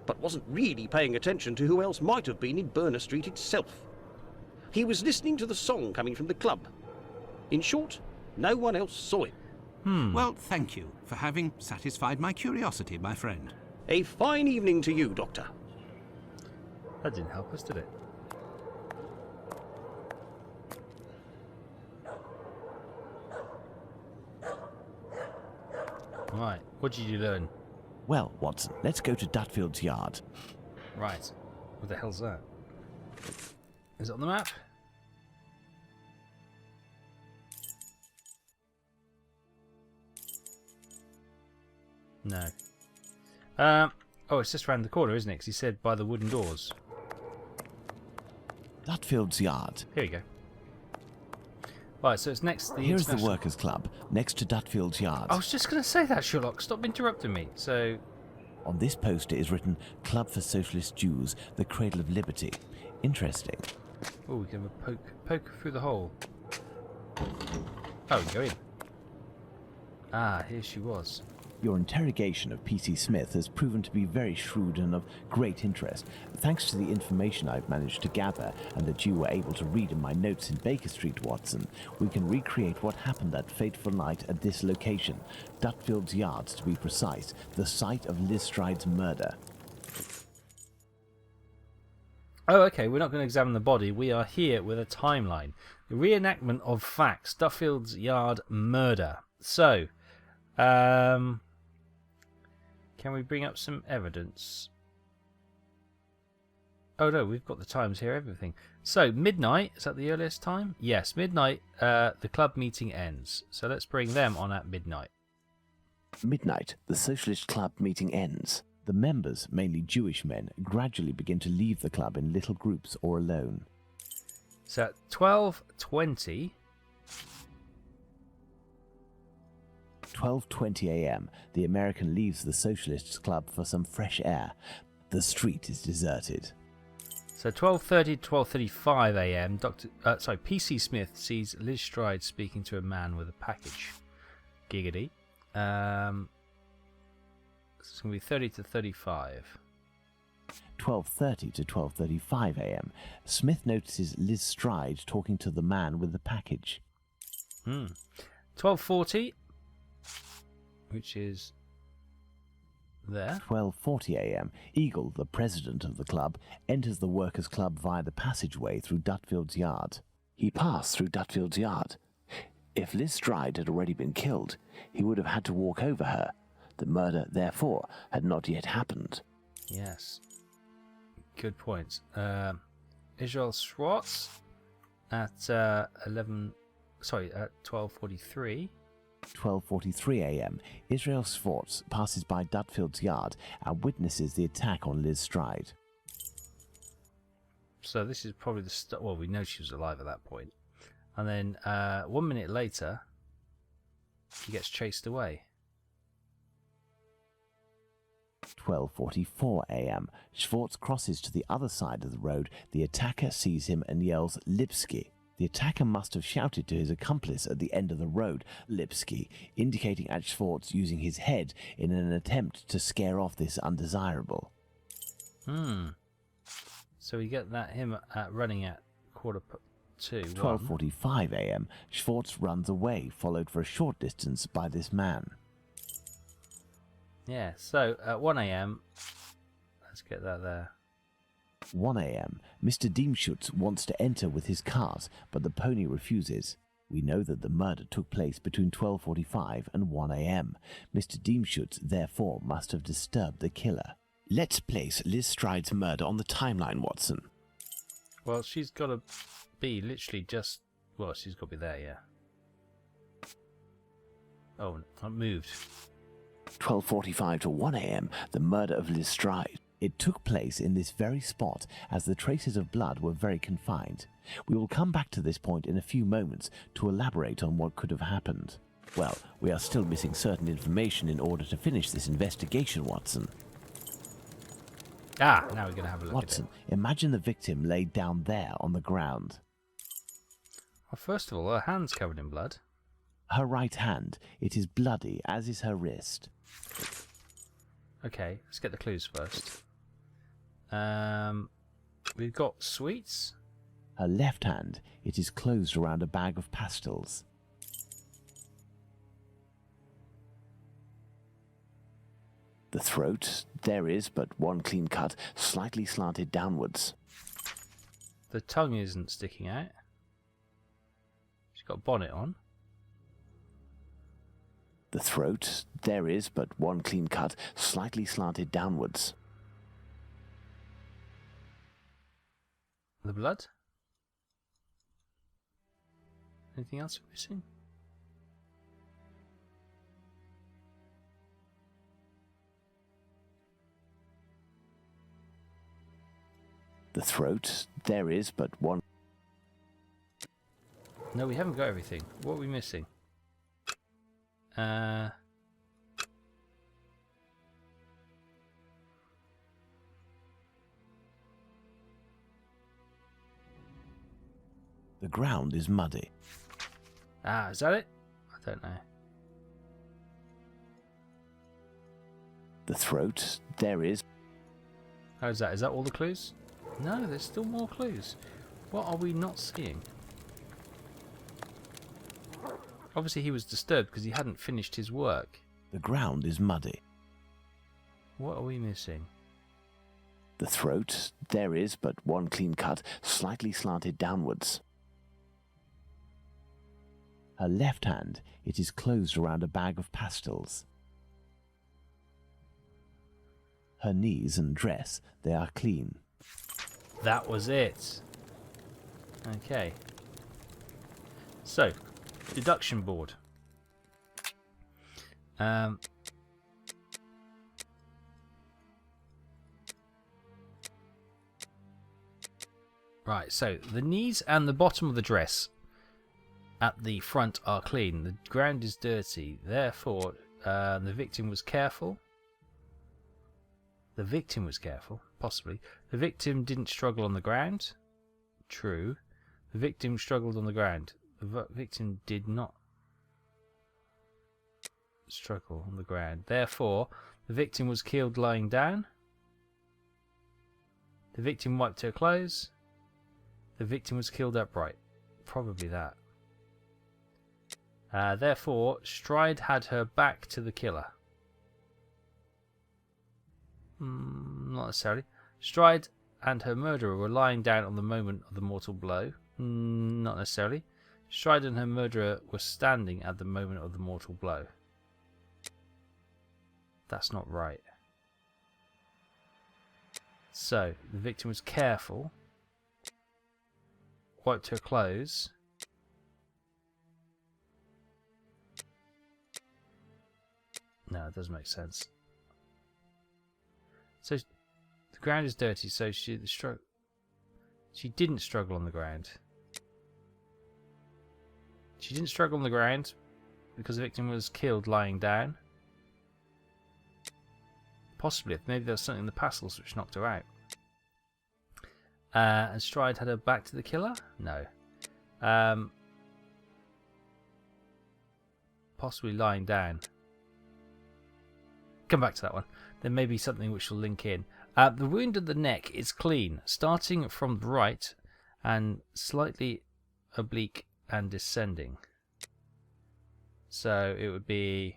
but wasn't really paying attention to who else might have been in Berner Street itself. He was listening to the song coming from the club. In short, no one else saw him. Well, thank you for having satisfied my curiosity, my friend. A fine evening to you, Doctor. That didn't help us, did it? Right, what did you learn? Well, Watson, let's go to Dutfield's yard. Right, what the hell's that? Is it on the map? No. Oh, it's just round the corner, isn't it? Because he said by the wooden doors. Dutfield's yard. Here you go. Right, so it's next to the Here's the international... Workers' Club, next to Dutfield's yard. I was just going to say that, Sherlock. Stop interrupting me. So, On this poster is written, Club for Socialist Jews, the Cradle of Liberty. Interesting. oh, we can have a poke through the hole. Oh, we can go in. Ah, here she was. Your interrogation of P.C. Smith has proven to be very shrewd and of great interest. Thanks to the information I've managed to gather and that you were able to read in my notes in Baker Street, Watson, we can recreate what happened that fateful night at this location, Dutfield's Yards to be precise, the site of Liz Stride's murder. Oh, okay, we're not going to examine the body. We are here with a timeline. The reenactment of facts. Dutfield's Yard murder. So, can we bring up some evidence? Oh no, we've got the times here, everything. So, midnight, is that the earliest time? Yes, midnight, the club meeting ends. So let's bring them on at midnight. Midnight, the Socialist Club meeting ends. The members, mainly Jewish men, gradually begin to leave the club in little groups or alone. So at 12:20... 12:20 a.m., the American leaves the Socialists Club for some fresh air. The street is deserted. So 12:30 to 12:35 a.m. P.C. Smith sees Liz Stride speaking to a man with a package. Giggity. It's going to be 30 to 35. 12:30 to 12:35 a.m., Smith notices Liz Stride talking to the man with the package. 12:40, which is there. 12:40 a.m., Eagle, the president of the club, enters the Workers' Club via the passageway through Dutfield's Yard. He passed through Dutfield's Yard. If Liz Stride had already been killed, he would have had to walk over her. The murder, therefore, had not yet happened. Yes. Good point. Israel Schwartz at 12:43. 12:43 a.m., Israel Schwartz passes by Dutfield's Yard and witnesses the attack on Liz Stride. So this is probably the start. Well, we know she was alive at that point. And then 1 minute later, he gets chased away. 12:44 a.m., Schwartz crosses to the other side of the road. The attacker sees him and yells, Lipsky. The attacker must have shouted to his accomplice at the end of the road, Lipsky, indicating at Schwartz using his head in an attempt to scare off this undesirable. So we get him running at 1:45. 12:45 a.m., Schwartz runs away, followed for a short distance by this man. Yeah, so at 1 a.m., let's get that there. 1 a.m., Mr. Diemschutz wants to enter with his cart, but the pony refuses. We know that the murder took place between 12:45 and 1 a.m. Mr. Diemschutz, therefore, must have disturbed the killer. Let's place Liz Stride's murder on the timeline, Watson. Well, she's got to be literally just... Well, she's got to be there, yeah. Oh, I moved. 12:45 to 1 a.m., the murder of Liz Stride. It took place in this very spot, as the traces of blood were very confined. We will come back to this point in a few moments to elaborate on what could have happened. Well, we are still missing certain information in order to finish this investigation, Watson. Ah, now we're going to have a look Watson, at it. imagine the victim laid down there on the ground. Well, first of all, her hand's covered in blood. Her right hand, it is bloody, as is her wrist. Okay, let's get the clues first. We've got sweets. Her left hand, it is closed around a bag of pastils. The throat, there is but one clean cut, slightly slanted downwards. The tongue isn't sticking out. She's got a bonnet on. The throat, there is but one clean cut, slightly slanted downwards. The blood. Anything else we're missing? The throat, there is but one. No, we haven't got everything. What are we missing? The ground is muddy. Ah, is that it? I don't know. The throat, there is. How's that? Is that all the clues? No, there's still more clues. What are we not seeing? Obviously he was disturbed because he hadn't finished his work. The ground is muddy. What are we missing? The throat, there is but one clean cut, slightly slanted downwards. Her left hand, it is closed around a bag of pastils. Her knees and dress, they are clean. That was it. Okay. So, deduction board. Right, so the knees and the bottom of the dress at the front are clean. The ground is dirty. Therefore, the victim was careful. The victim was careful, possibly. The victim didn't struggle on the ground. True. The victim struggled on the ground. The victim did not struggle on the ground. Therefore, the victim was killed lying down. The victim wiped her clothes. The victim was killed upright. Probably that. Therefore, Stride had her back to the killer. Not necessarily. Stride and her murderer were lying down on the moment of the mortal blow. Not necessarily. Stride and her murderer were standing at the moment of the mortal blow. That's not right. So, the victim was careful. Wiped her clothes. No, it doesn't make sense. So the ground is dirty, so she didn't struggle on the ground. She didn't struggle on the ground because the victim was killed lying down. Possibly, maybe there was something in the pastels which knocked her out. And Stride had her back to the killer? No. Possibly lying down. Come back to that one. There may be something which will link in. The wound at the neck is clean, starting from the right and slightly oblique and descending. So it would be...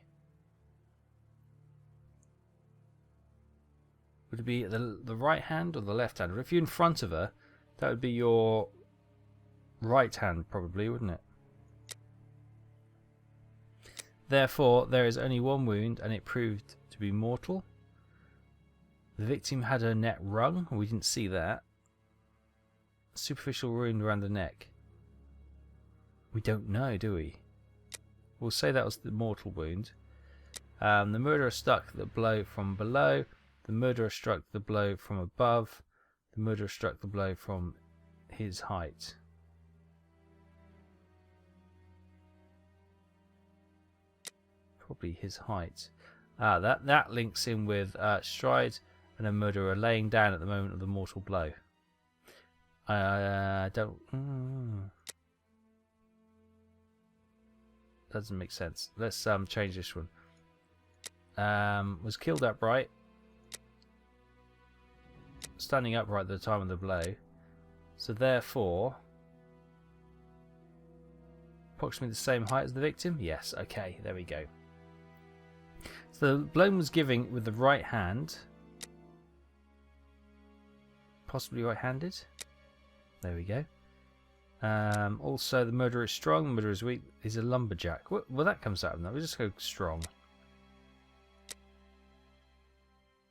Would it be the right hand or the left hand? If you're in front of her, that would be your right hand probably, wouldn't it? Therefore, there is only one wound and it proved to be mortal. The victim had her neck wrung. We didn't see that. Superficial wound around the neck. We don't know, do we? We'll say that was the mortal wound. The murderer struck the blow from below. The murderer struck the blow from above. The murderer struck the blow from his height. Probably his height. That links in with Stride and a murderer laying down at the moment of the mortal blow. Doesn't make sense. Let's change this one. Was killed upright. standing upright at the time of the blow. So therefore, approximately the same height as the victim? Yes, okay, there we go. So the blow was given with the right hand. Possibly right-handed. There we go. Also, the murderer is strong, the murderer is weak. He's a lumberjack. Well, that comes out of that. We'll just go strong.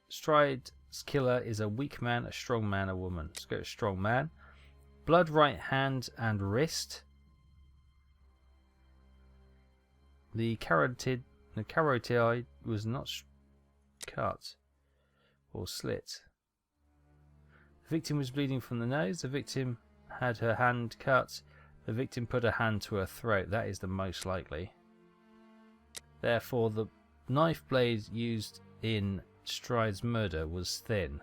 Stride's killer is a weak man, a strong man, a woman. Let's go to strong man. Blood, right hand and wrist. The carotid was not cut or slit. The victim was bleeding from the nose. The victim had her hand cut. The victim put her hand to her throat. That is the most likely. Therefore, the knife blade used in Stride's murder was thin.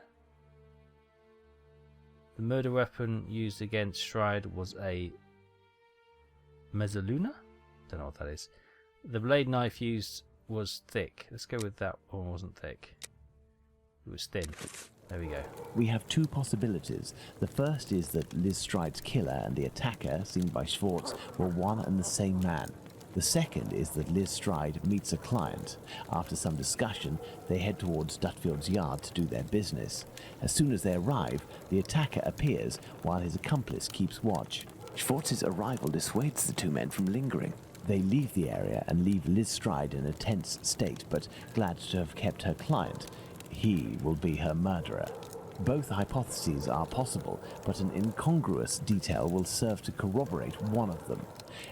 The murder weapon used against Stride was a mezzaluna? Don't know what that is. The blade knife used was thick. Let's go with that one. Wasn't thick. It was thin. There we go. We have two possibilities. The first is that Liz Stride's killer and the attacker, seen by Schwartz, were one and the same man. The second is that Liz Stride meets a client. After some discussion, they head towards Dutfield's yard to do their business. As soon as they arrive, the attacker appears while his accomplice keeps watch. Schwartz's arrival dissuades the two men from lingering. They leave the area and leave Liz Stride in a tense state, but glad to have kept her client. He will be her murderer. Both hypotheses are possible, but an incongruous detail will serve to corroborate one of them.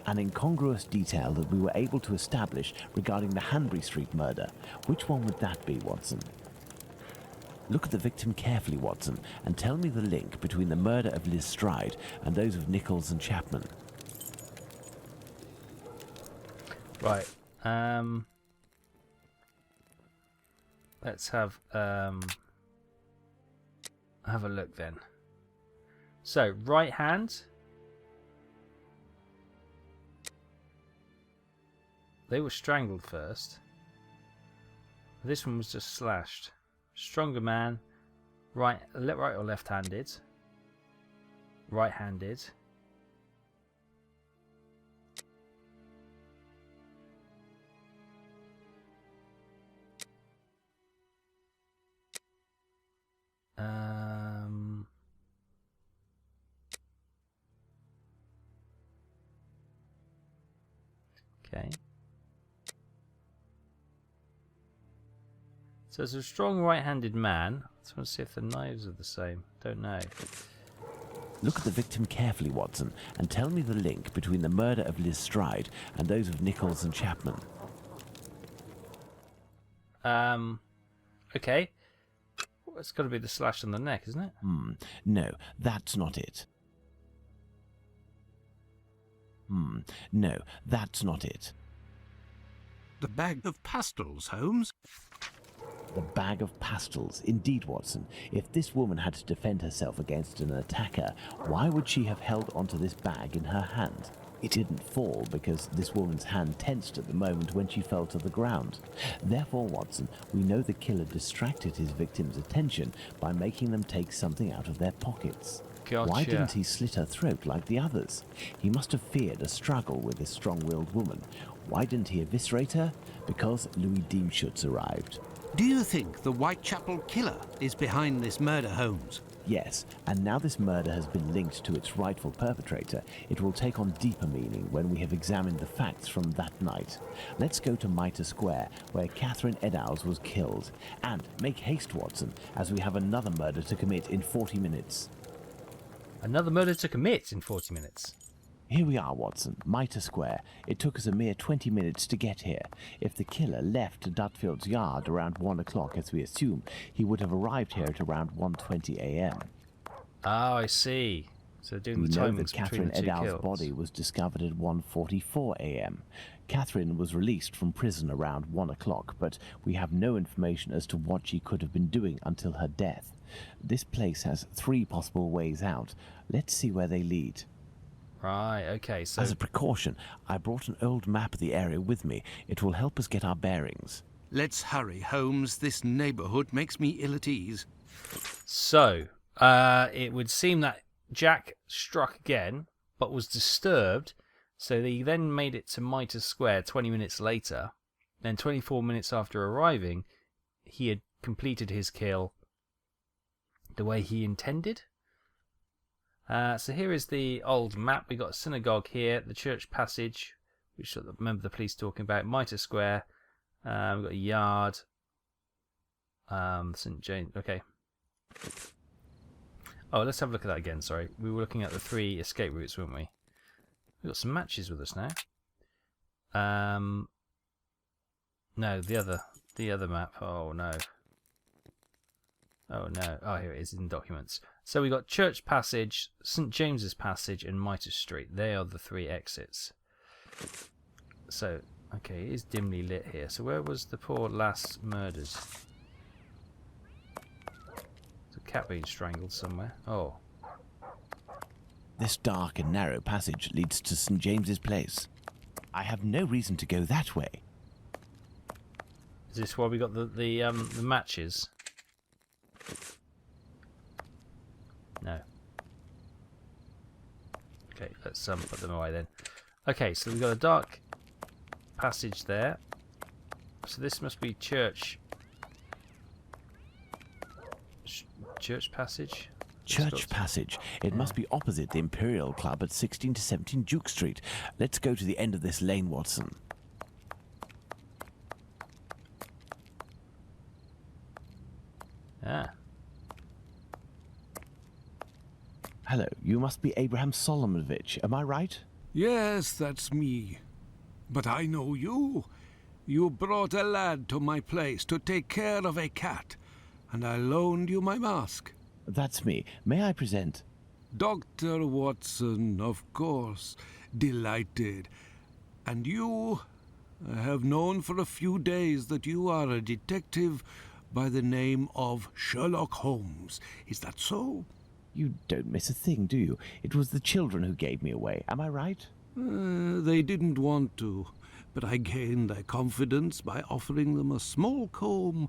An incongruous detail that we were able to establish regarding the Hanbury Street murder. Which one would that be, Watson? Look at the victim carefully, Watson, and tell me the link between the murder of Liz Stride and those of Nichols and Chapman. Right. Let's have a look then. So, right hand. They were strangled first. This one was just slashed. Stronger man. Right or left-handed? Right-handed. Okay. So it's a strong right-handed man. I just want to see if the knives are the same. Don't know. Look at the victim carefully, Watson, and tell me the link between the murder of Liz Stride and those of Nichols and Chapman. Okay. Well, it's got to be the slash on the neck, isn't it? No, that's not it. No, that's not it. The bag of pastels, Holmes. The bag of pastels. Indeed, Watson. If this woman had to defend herself against an attacker, why would she have held onto this bag in her hand? It didn't fall because this woman's hand tensed at the moment when she fell to the ground. Therefore, Watson, we know the killer distracted his victim's attention by making them take something out of their pockets. Gotcha. Why didn't he slit her throat like the others? He must have feared a struggle with this strong-willed woman. Why didn't he eviscerate her? Because Louis Diemschutz arrived. Do you think the Whitechapel killer is behind this murder, Holmes? Yes, and now this murder has been linked to its rightful perpetrator, it will take on deeper meaning when we have examined the facts from that night. Let's go to Mitre Square, where Catherine Eddowes was killed. And make haste, Watson, as we have another murder to commit in 40 minutes. Another murder to commit in 40 minutes. Here we are, Watson, Mitre Square. It took us a mere 20 minutes to get here. If the killer left Dutfield's yard around 1 o'clock, as we assume, he would have arrived here at around 1:20 a.m. Oh, I see. So doing We the know timings that between Catherine the two Eddowes' kills. body was discovered at 1:44 a.m. Catherine was released from prison around 1 o'clock, but we have no information as to what she could have been doing until her death. This place has 3 possible ways out. Let's see where they lead. Right, okay, so... As a precaution, I brought an old map of the area with me. It will help us get our bearings. Let's hurry, Holmes. This neighbourhood makes me ill at ease. So, It would seem that Jack struck again, but was disturbed, so he then made it to Mitre Square 20 minutes later. Then 24 minutes after arriving, he had completed his kill the way he intended. So here is the old map. We've got a synagogue here, the church passage, which I remember the police talking about, Mitre Square. We've got a yard. St. James. Okay. Oh, let's have a look at that again. Sorry, we were looking at the 3 escape routes, weren't we? We've got some matches with us now. No, the other map. Oh no. Oh no. Oh, here it is in documents. So we got Church Passage, St. James's Passage, and Mitre Street. They are the 3 exits. So, okay, it is dimly lit here. So where was the poor lass murdered? There's a cat being strangled somewhere. Oh. This dark and narrow passage leads to St. James's Place. I have no reason to go that way. Is this why we got the matches? No. Okay, let's put them away then. Okay, so we've got a dark passage there. So this must be church passage. Church Passage. It must be opposite the Imperial Club at 16 to 17 Duke Street. Let's go to the end of this lane, Watson. Ah. Hello, you must be Abraham Solomonovich, am I right? Yes, that's me. But I know you. You brought a lad to my place to take care of a cat, and I loaned you my mask. That's me. May I present? Dr. Watson, of course. Delighted. And you? I have known for a few days that you are a detective by the name of Sherlock Holmes. Is that so? You don't miss a thing, do you? It was the children who gave me away. Am I right? They didn't want to, but I gained their confidence by offering them a small comb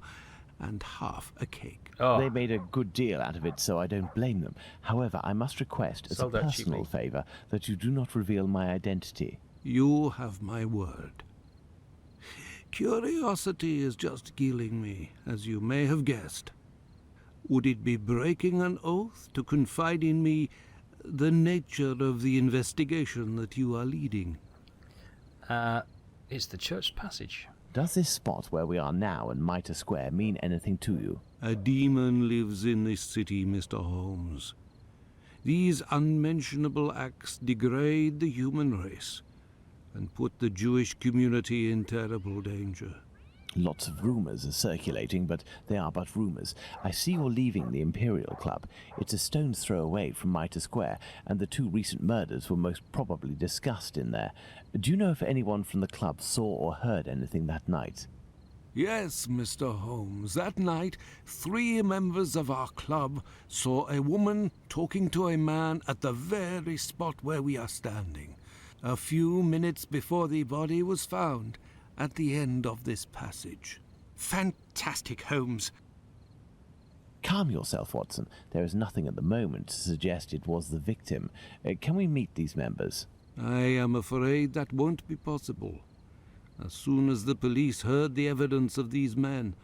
and half a cake. Oh. They made a good deal out of it, so I don't blame them. However, I must request, as a personal favour, that you do not reveal my identity. You have my word. Curiosity is just killing me, as you may have guessed. Would it be breaking an oath to confide in me the nature of the investigation that you are leading? It's the church passage. Does this spot where we are now in Mitre Square mean anything to you? A demon lives in this city, Mr. Holmes. These unmentionable acts degrade the human race and put the Jewish community in terrible danger. Lots of rumours are circulating, but they are but rumours. I see you're leaving the Imperial Club. It's a stone's throw away from Mitre Square, and the 2 recent murders were most probably discussed in there. Do you know if anyone from the club saw or heard anything that night? Yes, Mr. Holmes. That night, 3 members of our club saw a woman talking to a man at the very spot where we are standing, a few minutes before the body was found, at the end of this passage. Fantastic, Holmes. Calm yourself, Watson. There is nothing at the moment to suggest it was the victim. Can we meet these members? I am afraid that won't be possible. As soon as the police heard the evidence of these men,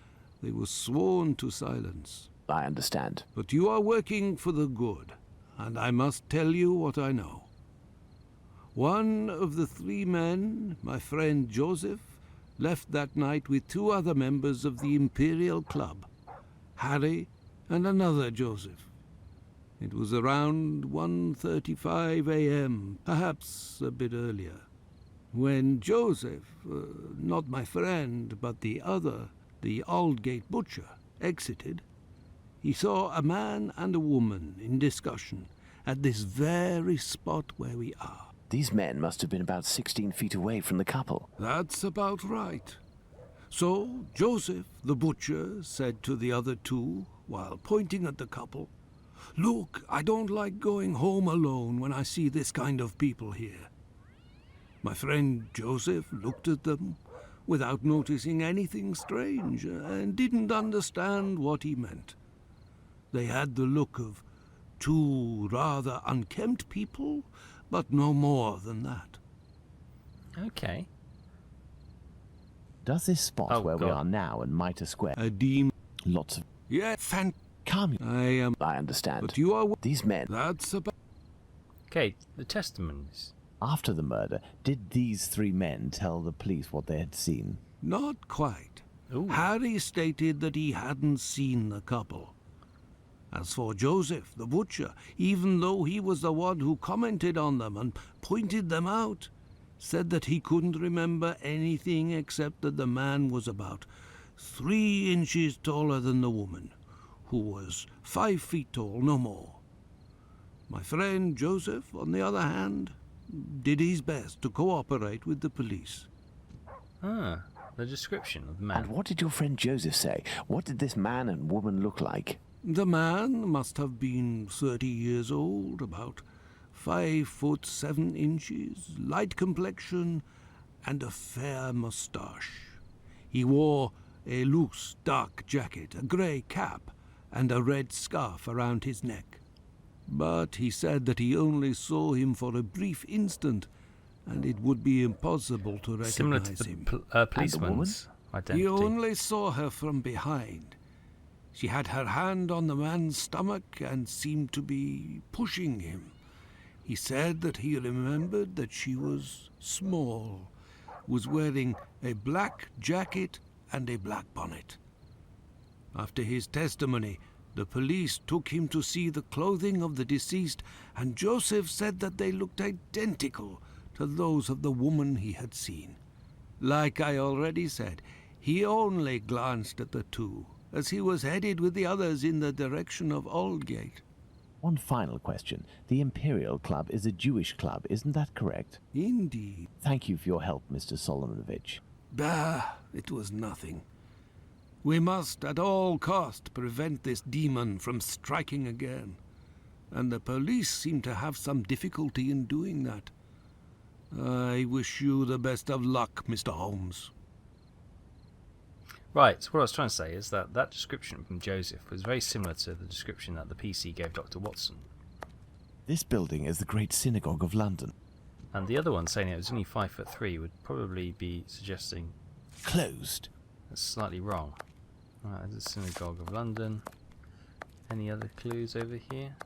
they were sworn to silence. I understand. But you are working for the good, and I must tell you what I know. One of the 3 men, my friend Joseph, left that night with 2 other members of the Imperial Club, Harry and another Joseph. It was around 1:35 a.m., perhaps a bit earlier. When Joseph, not my friend, but the other, the Aldgate butcher, exited, he saw a man and a woman in discussion at this very spot where we are. These men must have been about 16 feet away from the couple. That's about right. So Joseph, the butcher, said to the other 2, while pointing at the couple, "Look, I don't like going home alone when I see this kind of people here." My friend Joseph looked at them without noticing anything strange and didn't understand what he meant. They had the look of two rather unkempt people, but no more than that. Okay. Does this spot where we God. are now in Mitre Square... A demon. Lots of... Yeah, Calm you. I understand. But you are... These men... That's about... Okay, the testimonies. After the murder, did these three men tell the police what they had seen? Not quite. Ooh. Harry stated that he hadn't seen the couple. As for Joseph, the butcher, even though he was the one who commented on them and pointed them out, said that he couldn't remember anything except that the man was about 3 inches taller than the woman, who was 5 feet tall, no more. My friend Joseph, on the other hand, did his best to cooperate with the police. Ah, the description of the man. And what did your friend Joseph say? What did this man and woman look like? The man must have been 30 years old, about 5 foot 7 inches, light complexion, and a fair moustache. He wore a loose, dark jacket, a grey cap, and a red scarf around his neck. But he said that he only saw him for a brief instant, and it would be impossible to recognize Similar to the him. policeman's identity. He only saw her from behind. She had her hand on the man's stomach and seemed to be pushing him. He said that he remembered that she was small, was wearing a black jacket and a black bonnet. After his testimony, the police took him to see the clothing of the deceased, and Joseph said that they looked identical to those of the woman he had seen. Like I already said, he only glanced at the two, as he was headed with the others in the direction of Aldgate. One final question. The Imperial Club is a Jewish club, isn't that correct? Indeed. Thank you for your help, Mr. Solomonovich. Bah, it was nothing. We must at all cost prevent this demon from striking again, and the police seem to have some difficulty in doing that. I wish you the best of luck, Mr. Holmes. Right, so what I was trying to say is that that description from Joseph was very similar to the description that the PC gave Dr. Watson. This building is the Great Synagogue of London. And the other one saying it was only 5'3" would probably be suggesting Closed. that's slightly wrong. Right, there's the Synagogue of London. Any other clues over here?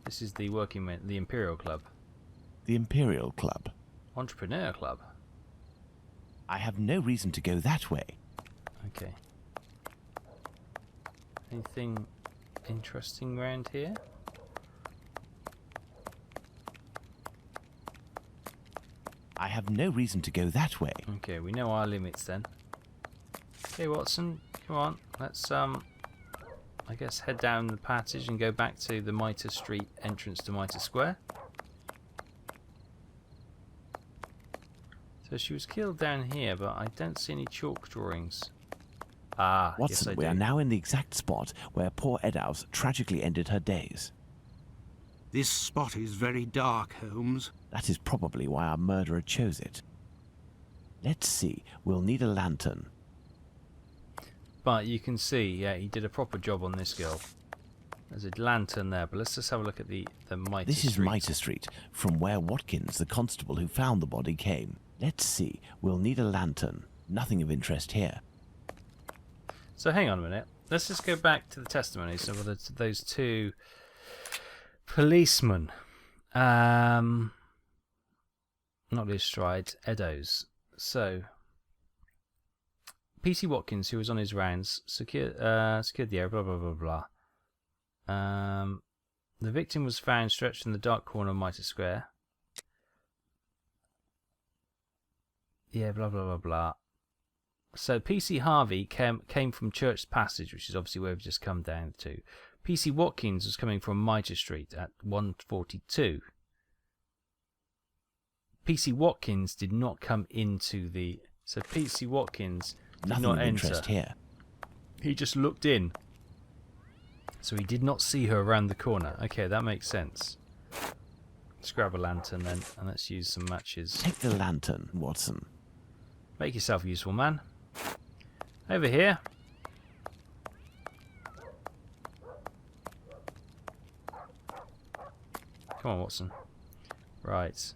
This is the the Imperial Club. The Imperial Club. Entrepreneur Club. I have no reason to go that way. Okay. Anything interesting around here? I have no reason to go that way. Okay, we know our limits then. Okay, Watson, come on. Let's I guess head down the passage and go back to the Mitre Street entrance to Mitre Square. So she was killed down here, but I don't see any chalk drawings. Ah, Watson, yes I we do. are now in the exact spot where poor Eddowes tragically ended her days. This spot is very dark, Holmes. That is probably why our murderer chose it. Let's see, we'll need a lantern. But you can see, yeah, he did a proper job on this girl. There's a lantern there, but let's just have a look at the Mitre This is Street. Mitre Street, from where Watkins, the constable who found the body, came. Let's see, we'll need a lantern. Nothing of interest here. So hang on a minute. Let's just go back to the testimonies of those two policemen. Not Lestrade, Eddowes. So PC Watkins, who was on his rounds, secured the area, blah blah blah blah. The victim was found stretched in the dark corner of Mitre Square. Yeah, blah blah blah blah. So PC Harvey came from Church Passage, which is obviously where we've just come down to. PC Watkins was coming from Mitre Street at 142. PC Watkins did not come into the... So PC Watkins did Nothing not of enter. interest here. He just looked in. So he did not see her around the corner. Okay, that makes sense. Let's grab a lantern then, and let's use some matches. Take the lantern, Watson. Make yourself useful, man. Over here. Come on, Watson. Right.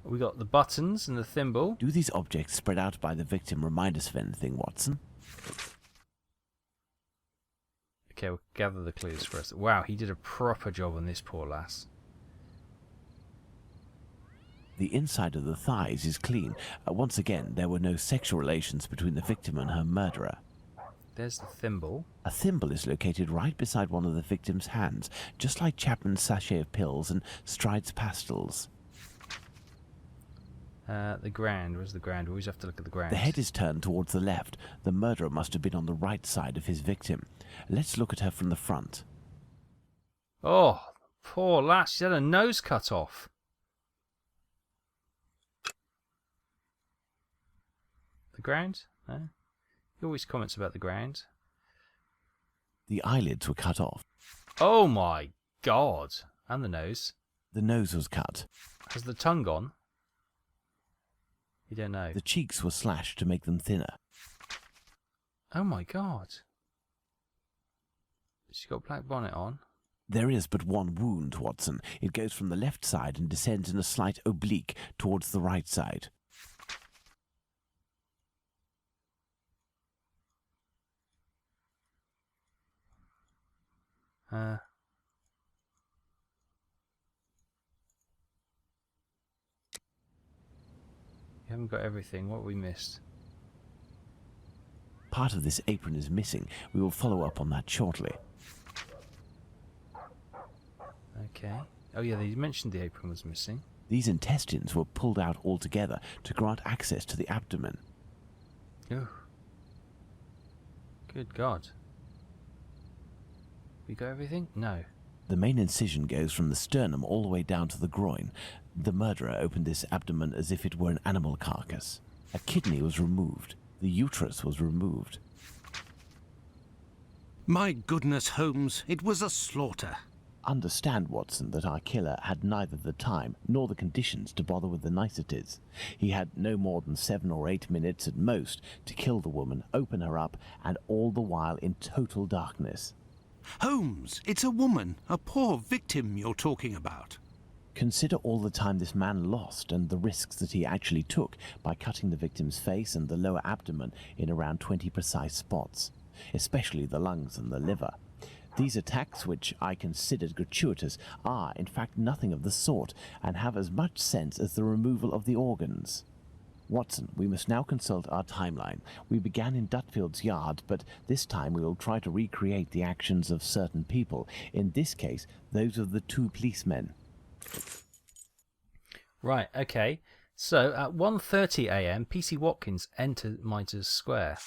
We got the buttons and the thimble. Do these objects spread out by the victim remind us of anything, Watson? Okay, we'll gather the clues for us. Wow, he did a proper job on this poor lass. The inside of the thighs is clean. Once again, there were no sexual relations between the victim and her murderer. There's the thimble. A thimble is located right beside one of the victim's hands, just like Chapman's sachet of pills and Stride's pastils. The ground. Where's the ground? We always have to look at the ground. The head is turned towards the left. The murderer must have been on the right side of his victim. Let's look at her from the front. Oh, poor lass. She had her nose cut off. The ground? No? He always comments about the ground. The eyelids were cut off. Oh my god. And the nose. The nose was cut. Has the tongue gone? You don't know. The cheeks were slashed to make them thinner. Oh my god. She got a black bonnet on. There is but one wound, Watson. It goes from the left side and descends in a slight oblique towards the right side. You haven't got everything. What have we missed? Part of this apron is missing. We will follow up on that shortly. Okay. Oh yeah, they mentioned the apron was missing. These intestines were pulled out altogether to grant access to the abdomen. Oh. Good God. We got everything? No. The main incision goes from the sternum all the way down to the groin. The murderer opened this abdomen as if it were an animal carcass. A kidney was removed. The uterus was removed. My goodness, Holmes, it was a slaughter. Understand, Watson, that our killer had neither the time nor the conditions to bother with the niceties. He had no more than 7 or 8 minutes at most to kill the woman, open her up, and all the while in total darkness. Holmes, it's a woman, a poor victim you're talking about. Consider all the time this man lost and the risks that he actually took by cutting the victim's face and the lower abdomen in around 20 precise spots, especially the lungs and the liver. These attacks, which I considered gratuitous, are in fact nothing of the sort and have as much sense as the removal of the organs. Watson, we must now consult our timeline. We began in Dutfield's yard, but this time we will try to recreate the actions of certain people, in this case, those of the 2 policemen. Right, okay. So, at 1:30 a.m, PC Watkins entered Mitres Square.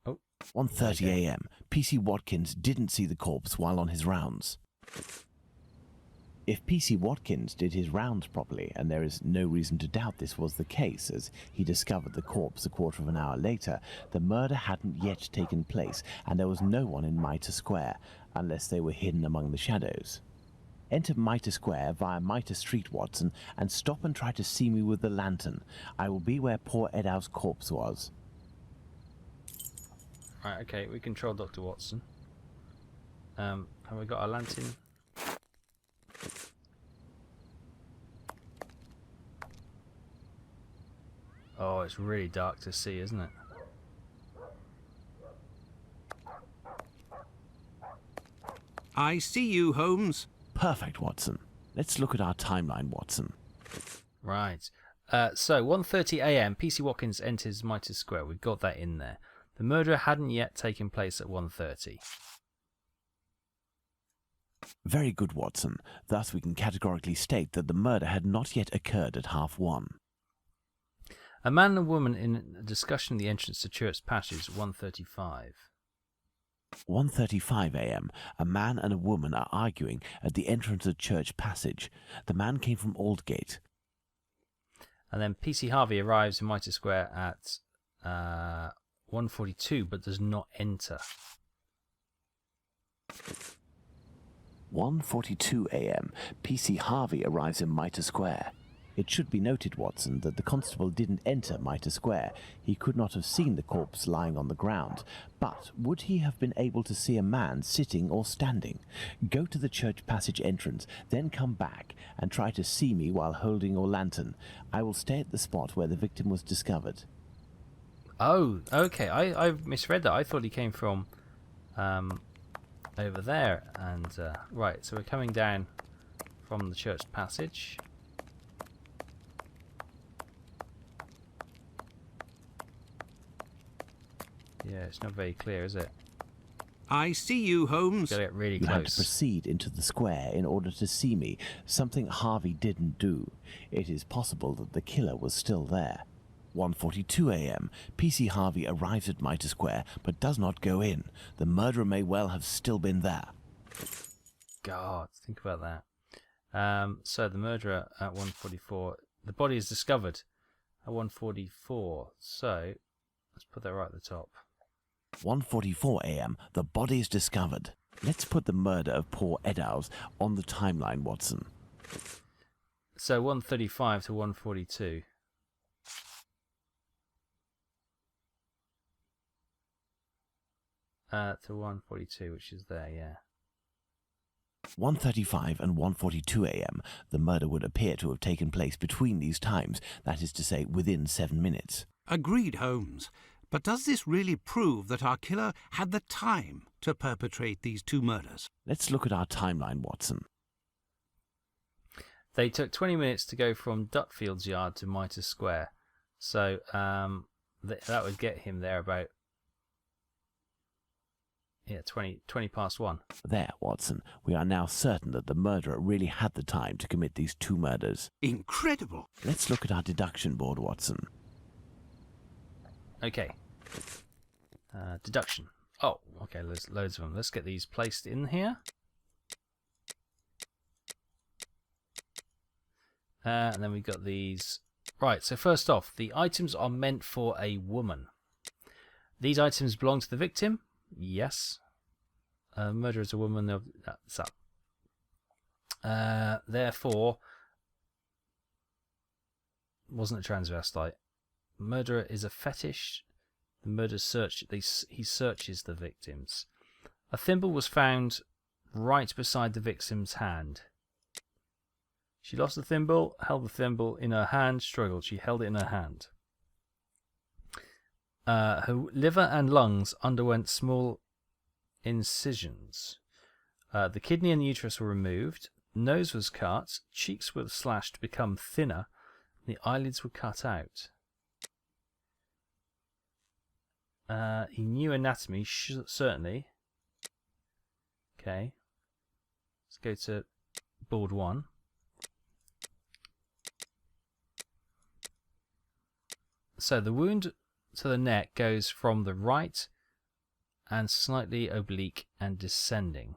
1:30 a.m. PC Watkins didn't see the corpse while on his rounds. If PC Watkins did his rounds properly, and there is no reason to doubt this was the case, as he discovered the corpse a quarter of an hour later, the murder hadn't yet taken place, and there was no one in Mitre Square, unless they were hidden among the shadows. Enter Mitre Square via Mitre Street, Watson, and stop and try to see me with the lantern. I will be where poor Edow's corpse was. Right, okay, we control Dr. Watson. Have we got our lantern? Oh, it's really dark to see, isn't it? I see you, Holmes. Perfect, Watson. Let's look at our timeline, Watson. Right. So, 1:30 a.m, PC Watkins enters Mitre Square. We've got that in there. The murder hadn't yet taken place at 1:30. Very good, Watson. Thus we can categorically state that the murder had not yet occurred at 1:30. A man and a woman in a discussion at the entrance to Church Passage, 1:35. 1:35 a.m. A man and a woman are arguing at the entrance of Church Passage. The man came from Aldgate. And then PC Harvey arrives in Mitre Square at 1:42, but does not enter. 1:42 a.m. PC Harvey arrives in Mitre Square. It should be noted, Watson, that the constable didn't enter Mitre Square. He could not have seen the corpse lying on the ground. But would he have been able to see a man sitting or standing? Go to the church passage entrance, then come back and try to see me while holding your lantern. I will stay at the spot where the victim was discovered. Oh, okay. I've misread that. I thought he came from over there. And right, so we're coming down from the church passage. Yeah, it's not very clear, is it? I see you, Holmes. Gotta get really You had to close. proceed into the square in order to see me, something Harvey didn't do. It is possible that the killer was still there. 1:42 a.m. PC Harvey arrives at Mitre Square, but does not go in. The murderer may well have still been there. God, think about that. So the murderer at 1:44. The body is discovered at 1:44. So let's put that right at the top. 1:44 a.m. The body is discovered. Let's put the murder of poor Eddowes on the timeline, Watson. So 1:35 to 1:42. To 1:42, which is there, yeah. 1:35 and 1:42 a.m. The murder would appear to have taken place between these times, that is to say, within 7 minutes. Agreed, Holmes. But does this really prove that our killer had the time to perpetrate these two murders? Let's look at our timeline, Watson. They took 20 minutes to go from Dutfield's Yard to Mitre Square. So that would get him there about 20 past 1. There, Watson. We are now certain that the murderer really had the time to commit these two murders. Incredible. Let's look at our deduction board, Watson. Okay. Deduction. Oh, okay, there's loads of them. Let's get these placed in here. And then we've got these. Right, so first off, the items are meant for a woman. These items belong to the victim. Yes. Murder is a woman. That's up. Therefore, wasn't a transvestite. Murderer is a fetish. The murderer he searches the victims. A thimble was found right beside the victim's hand. She lost the thimble, held the thimble in her hand, struggled. She held it in her hand. Her liver and lungs underwent small incisions. The kidney and the uterus were removed. Nose was cut. Cheeks were slashed to become thinner. The eyelids were cut out. He knew anatomy, certainly. Okay. Let's go to board 1. So the wound to the neck goes from the right and slightly oblique and descending.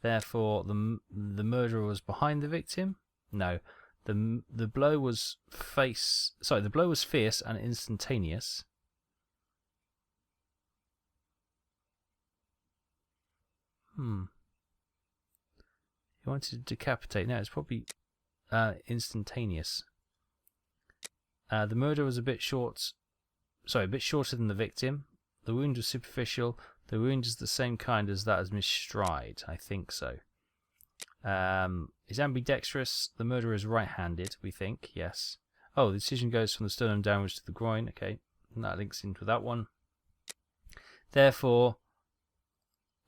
Therefore, the murderer was behind the victim. No, the blow was the blow was fierce and instantaneous. He wanted to decapitate. No, it's probably instantaneous. The murder was a bit shorter than the victim. The wound was superficial. The wound is the same kind as that as Miss Stride. I think so. Is ambidextrous. The murderer is right-handed, we think. Yes. Oh, the incision goes from the sternum downwards to the groin. Okay. And that links into that one. Therefore,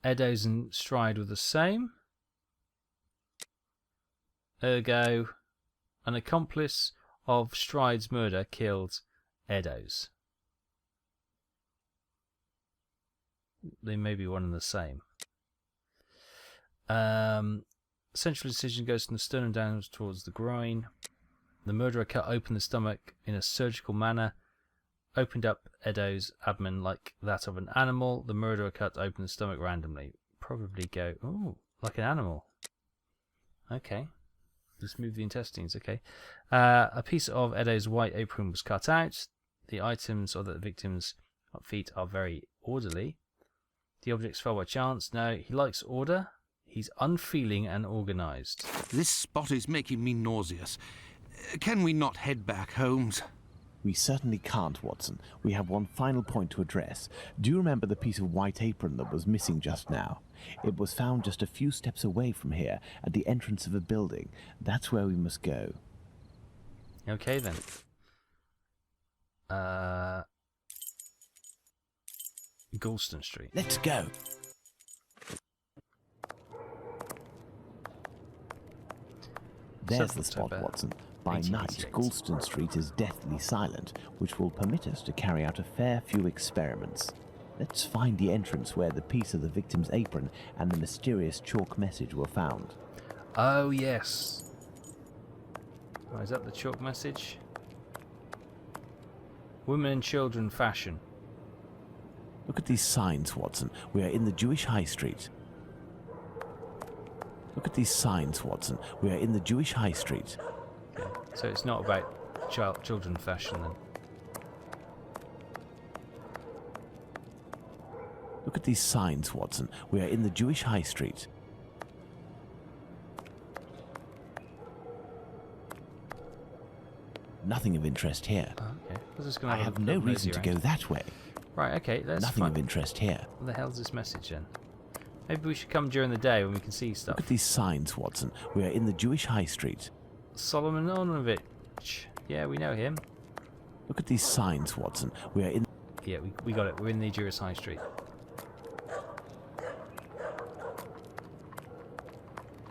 Eddowes and Stride were the same. Ergo, an accomplice of Stride's murder killed Eddowes. They may be one and the same. Central incision goes from the sternum downwards towards the groin. The murderer cut open the stomach in a surgical manner, opened up Eddowes' abdomen like that of an animal. The murderer cut open the stomach randomly. Probably go, oh, like an animal. Okay. Just move the intestines, okay. A piece of Eddowes' white apron was cut out. The items of the victim's feet are very orderly. The objects fell by chance. No, he likes order. He's unfeeling and organised. This spot is making me nauseous. Can we not head back, Holmes? We certainly can't, Watson. We have one final point to address. Do you remember the piece of white apron that was missing just now? It was found just a few steps away from here, at the entrance of a building. That's where we must go. Okay then. Galston Street. Let's go. There's the spot, October Watson. By night, 1888. Galston Street is deathly silent, which will permit us to carry out a fair few experiments. Let's find the entrance where the piece of the victim's apron and the mysterious chalk message were found. Oh, yes. Oh, is that the chalk message? Women and children fashion. Look at these signs, Watson. We are in the Jewish High Street. Look at these signs, Watson. We are in the Jewish High Street. So it's not about children fashion then. Look at these signs, Watson. We are in the Jewish High Street. Nothing of interest here. Oh, okay. I was just gonna I have no reason to go that way. Right, okay, let's Nothing find... of interest here. What the hell's this message then? Maybe we should come during the day when we can see stuff. Look at these signs, Watson. We are in the Jewish High Street. Solomon Onovich. Yeah, we know him. Look at these signs, Watson. We are in... Yeah, we got it. We're in the Jewish High Street.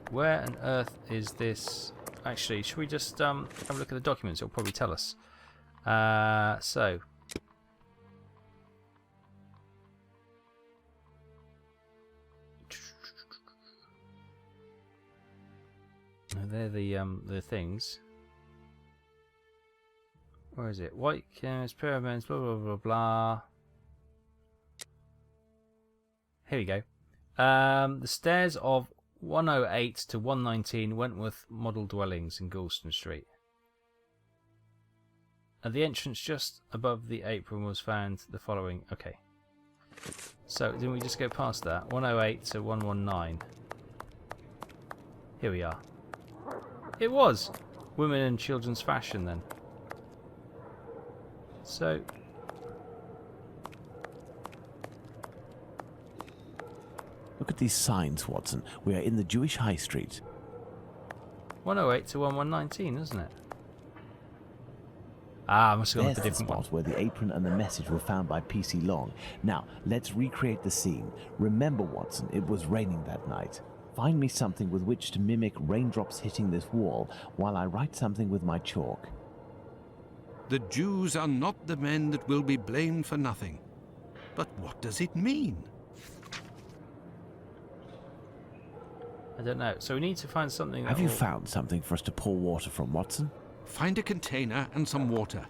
Where on earth is this? Actually, should we just have a look at the documents? It'll probably tell us. So. They're the things. Where is it? White cameras, pyramids, blah blah blah blah. Here we go. The stairs of 108 to 119 Wentworth Model Dwellings in Galston Street. At the entrance just above the apron was found the following. Okay. So, didn't we just go past that? 108 to 119. Here we are. It was! Women and children's fashion then. So... Look at these signs, Watson. We are in the Jewish High Street. 108 to 1119, isn't it? Ah, I must have gone There's with the a different one. spot where the apron and the message were found by PC Long. Now, let's recreate the scene. Remember, Watson, it was raining that night. Find me something with which to mimic raindrops hitting this wall while I write something with my chalk. The Jews are not the men that will be blamed for nothing. But what does it mean? I don't know. So we need to find something. Have you found something for us to pour water from, Watson? Find a container and some water.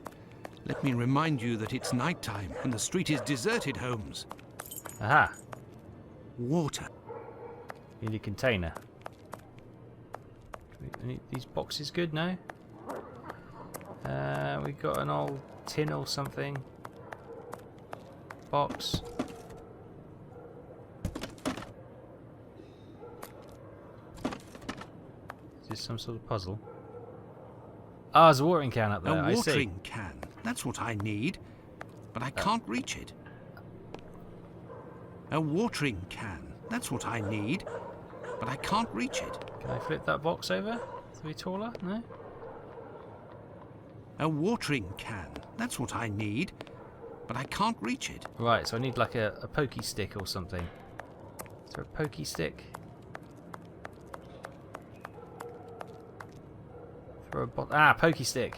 Let me remind you that it's night time and the street is deserted, Holmes. Aha! Water. Need a container. These boxes good now? We got an old tin or something. Box. Is this some sort of puzzle? Ah, there's a watering can up there. A I see. watering can. That's what I need. But I can't reach it. A watering can. That's what I need. But I can't reach it. Can I flip that box over to be taller? No? A watering can. That's what I need. But I can't reach it. Right, so I need like a pokey stick or something. Is there a pokey stick? Pokey stick.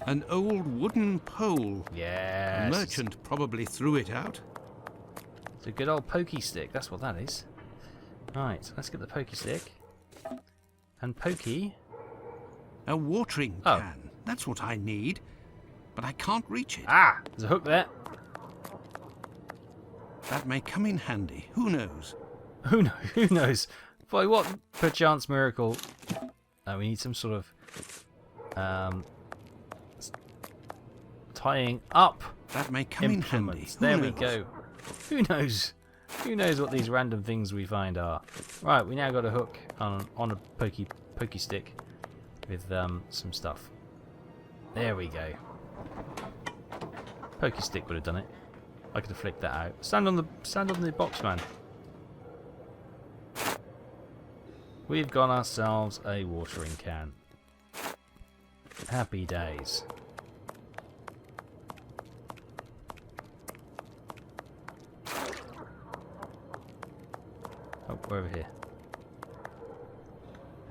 An old wooden pole. Yes. A merchant probably threw it out. It's a good old pokey stick. That's what that is. Right, let's get the pokey stick. And pokey. A watering can. That's what I need. But I can't reach it. Ah! There's a hook there. That may come in handy. Who knows? Who knows? Who knows? By what perchance miracle? We need some sort of tying up That may come in handy. implements. Who There knows? we go. Who knows? Who knows what these random things we find are? Right, we now got a hook on a pokey stick with some stuff. There we go. Pokey stick would have done it. I could have flicked that out. Stand on the box, man. We've got ourselves a watering can. Happy days. Oh, we're over here.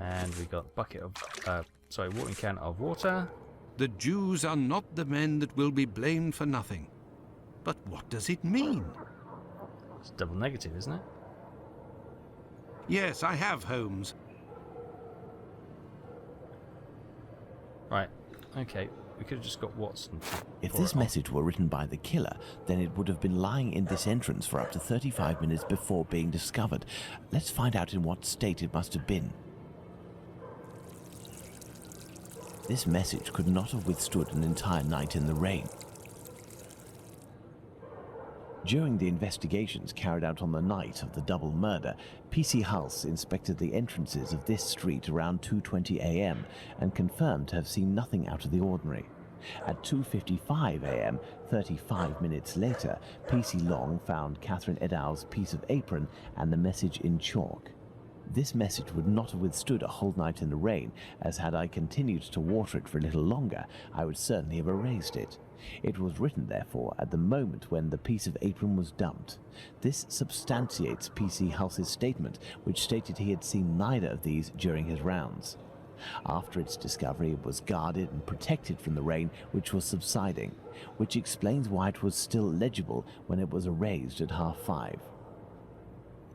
And we got bucket of, watering can of water. The Jews are not the men that will be blamed for nothing. But what does it mean? It's double negative, isn't it? Yes, I have, Holmes. Right. Okay. We could have just got Watson to If pour this it on. message were written by the killer, then it would have been lying in this entrance for up to 35 minutes before being discovered. Let's find out in what state it must have been. This message could not have withstood an entire night in the rain. During the investigations carried out on the night of the double murder, PC Hulse inspected the entrances of this street around 2:20 a.m. and confirmed to have seen nothing out of the ordinary. At 2:55 a.m., 35 minutes later, PC Long found Catherine Edow's piece of apron and the message in chalk. This message would not have withstood a whole night in the rain, as had I continued to water it for a little longer, I would certainly have erased it. It was written, therefore, at the moment when the piece of apron was dumped. This substantiates PC Hulse's statement, which stated he had seen neither of these during his rounds. After its discovery, it was guarded and protected from the rain, which was subsiding, which explains why it was still legible when it was erased at 5:30.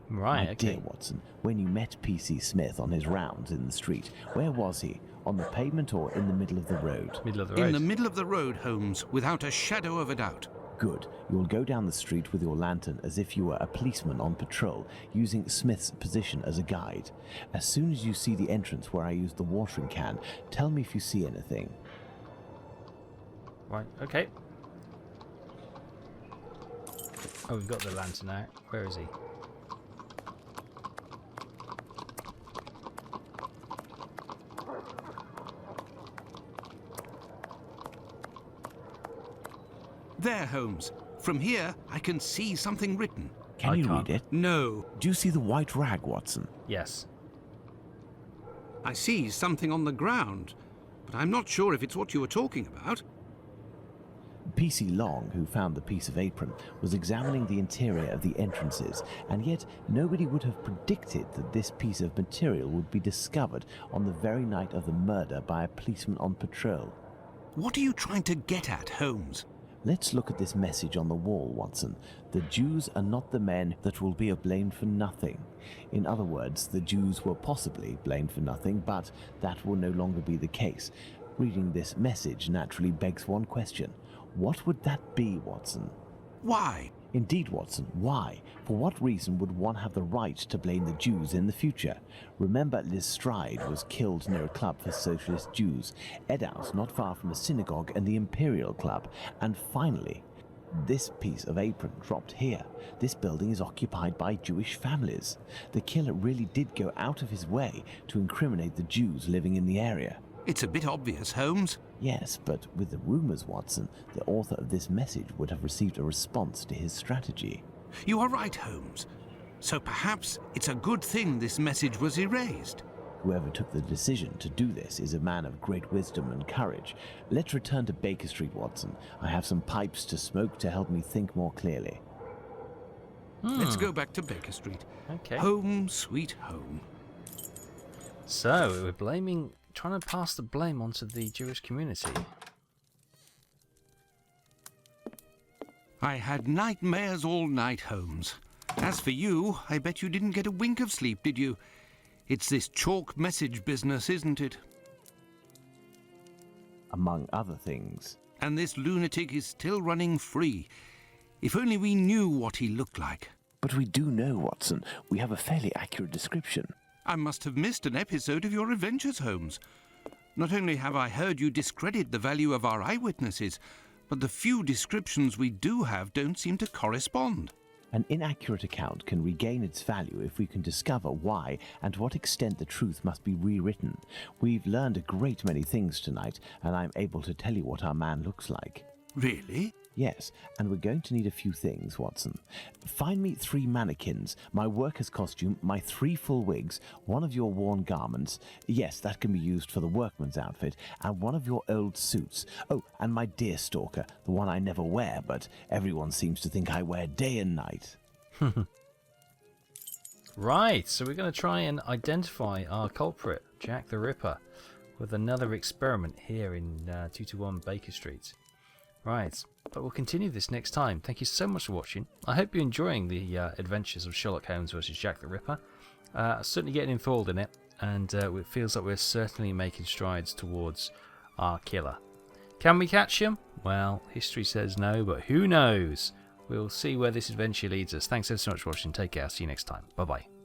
Right, My okay. dear Watson, when you met PC Smith on his rounds in the street, where was he? On the pavement or in the middle of the road? Middle of the road. In the middle of the road, Holmes, without a shadow of a doubt. Good. You will go down the street with your lantern as if you were a policeman on patrol, using Smith's position as a guide. As soon as you see the entrance where I used the watering can, tell me if you see anything. Right, okay. Oh, we've got the lantern out. Where is he? There, Holmes. From here, I can see something written. Can I you can't. read it? No, Do you see the white rag, Watson? Yes. I see something on the ground, but I'm not sure if it's what you were talking about. PC Long, who found the piece of apron, was examining the interior of the entrances, and yet nobody would have predicted that this piece of material would be discovered on the very night of the murder by a policeman on patrol. What are you trying to get at, Holmes? Let's look at this message on the wall, Watson. The Jews are not the men that will be blamed for nothing. In other words, the Jews were possibly blamed for nothing, but that will no longer be the case. Reading this message naturally begs one question. What would that be, Watson? Why? Indeed, Watson, why? For what reason would one have the right to blame the Jews in the future? Remember, Lestrade was killed near a club for socialist Jews, Edow's not far from a synagogue and the Imperial Club, and finally, this piece of apron dropped here. This building is occupied by Jewish families. The killer really did go out of his way to incriminate the Jews living in the area. It's a bit obvious, Holmes. Yes, but with the rumors, Watson, the author of this message would have received a response to his strategy. You are right, Holmes. So perhaps it's a good thing this message was erased. Whoever took the decision to do this is a man of great wisdom and courage. Let's return to Baker Street, Watson. I have some pipes to smoke to help me think more clearly. Let's go back to Baker Street. Okay. Home, sweet home. So, we're trying to pass the blame onto the Jewish community. I had nightmares all night, Holmes. As for you, I bet you didn't get a wink of sleep, did you? It's this chalk message business, isn't it? Among other things. And this lunatic is still running free. If only we knew what he looked like. But we do know, Watson. We have a fairly accurate description. I must have missed an episode of your adventures, Holmes. Not only have I heard you discredit the value of our eyewitnesses, but the few descriptions we do have don't seem to correspond. An inaccurate account can regain its value if we can discover why and to what extent the truth must be rewritten. We've learned a great many things tonight, and I'm able to tell you what our man looks like. Really? Yes, and we're going to need a few things, Watson. Find me 3 mannequins, my worker's costume, my 3 full wigs, one of your worn garments, yes, that can be used for the workman's outfit, and one of your old suits. Oh, and my deer stalker, the one I never wear, but everyone seems to think I wear day and night. Right, so we're going to try and identify our culprit, Jack the Ripper, with another experiment here in 221 Baker Street. Right, but we'll continue this next time. Thank you so much for watching. I hope you're enjoying the adventures of Sherlock Holmes versus Jack the Ripper. Certainly getting enthralled in it, and it feels like we're certainly making strides towards our killer. Can we catch him? Well, history says no, but who knows? We'll see where this adventure leads us. Thanks so much for watching. Take care. See you next time. Bye-bye.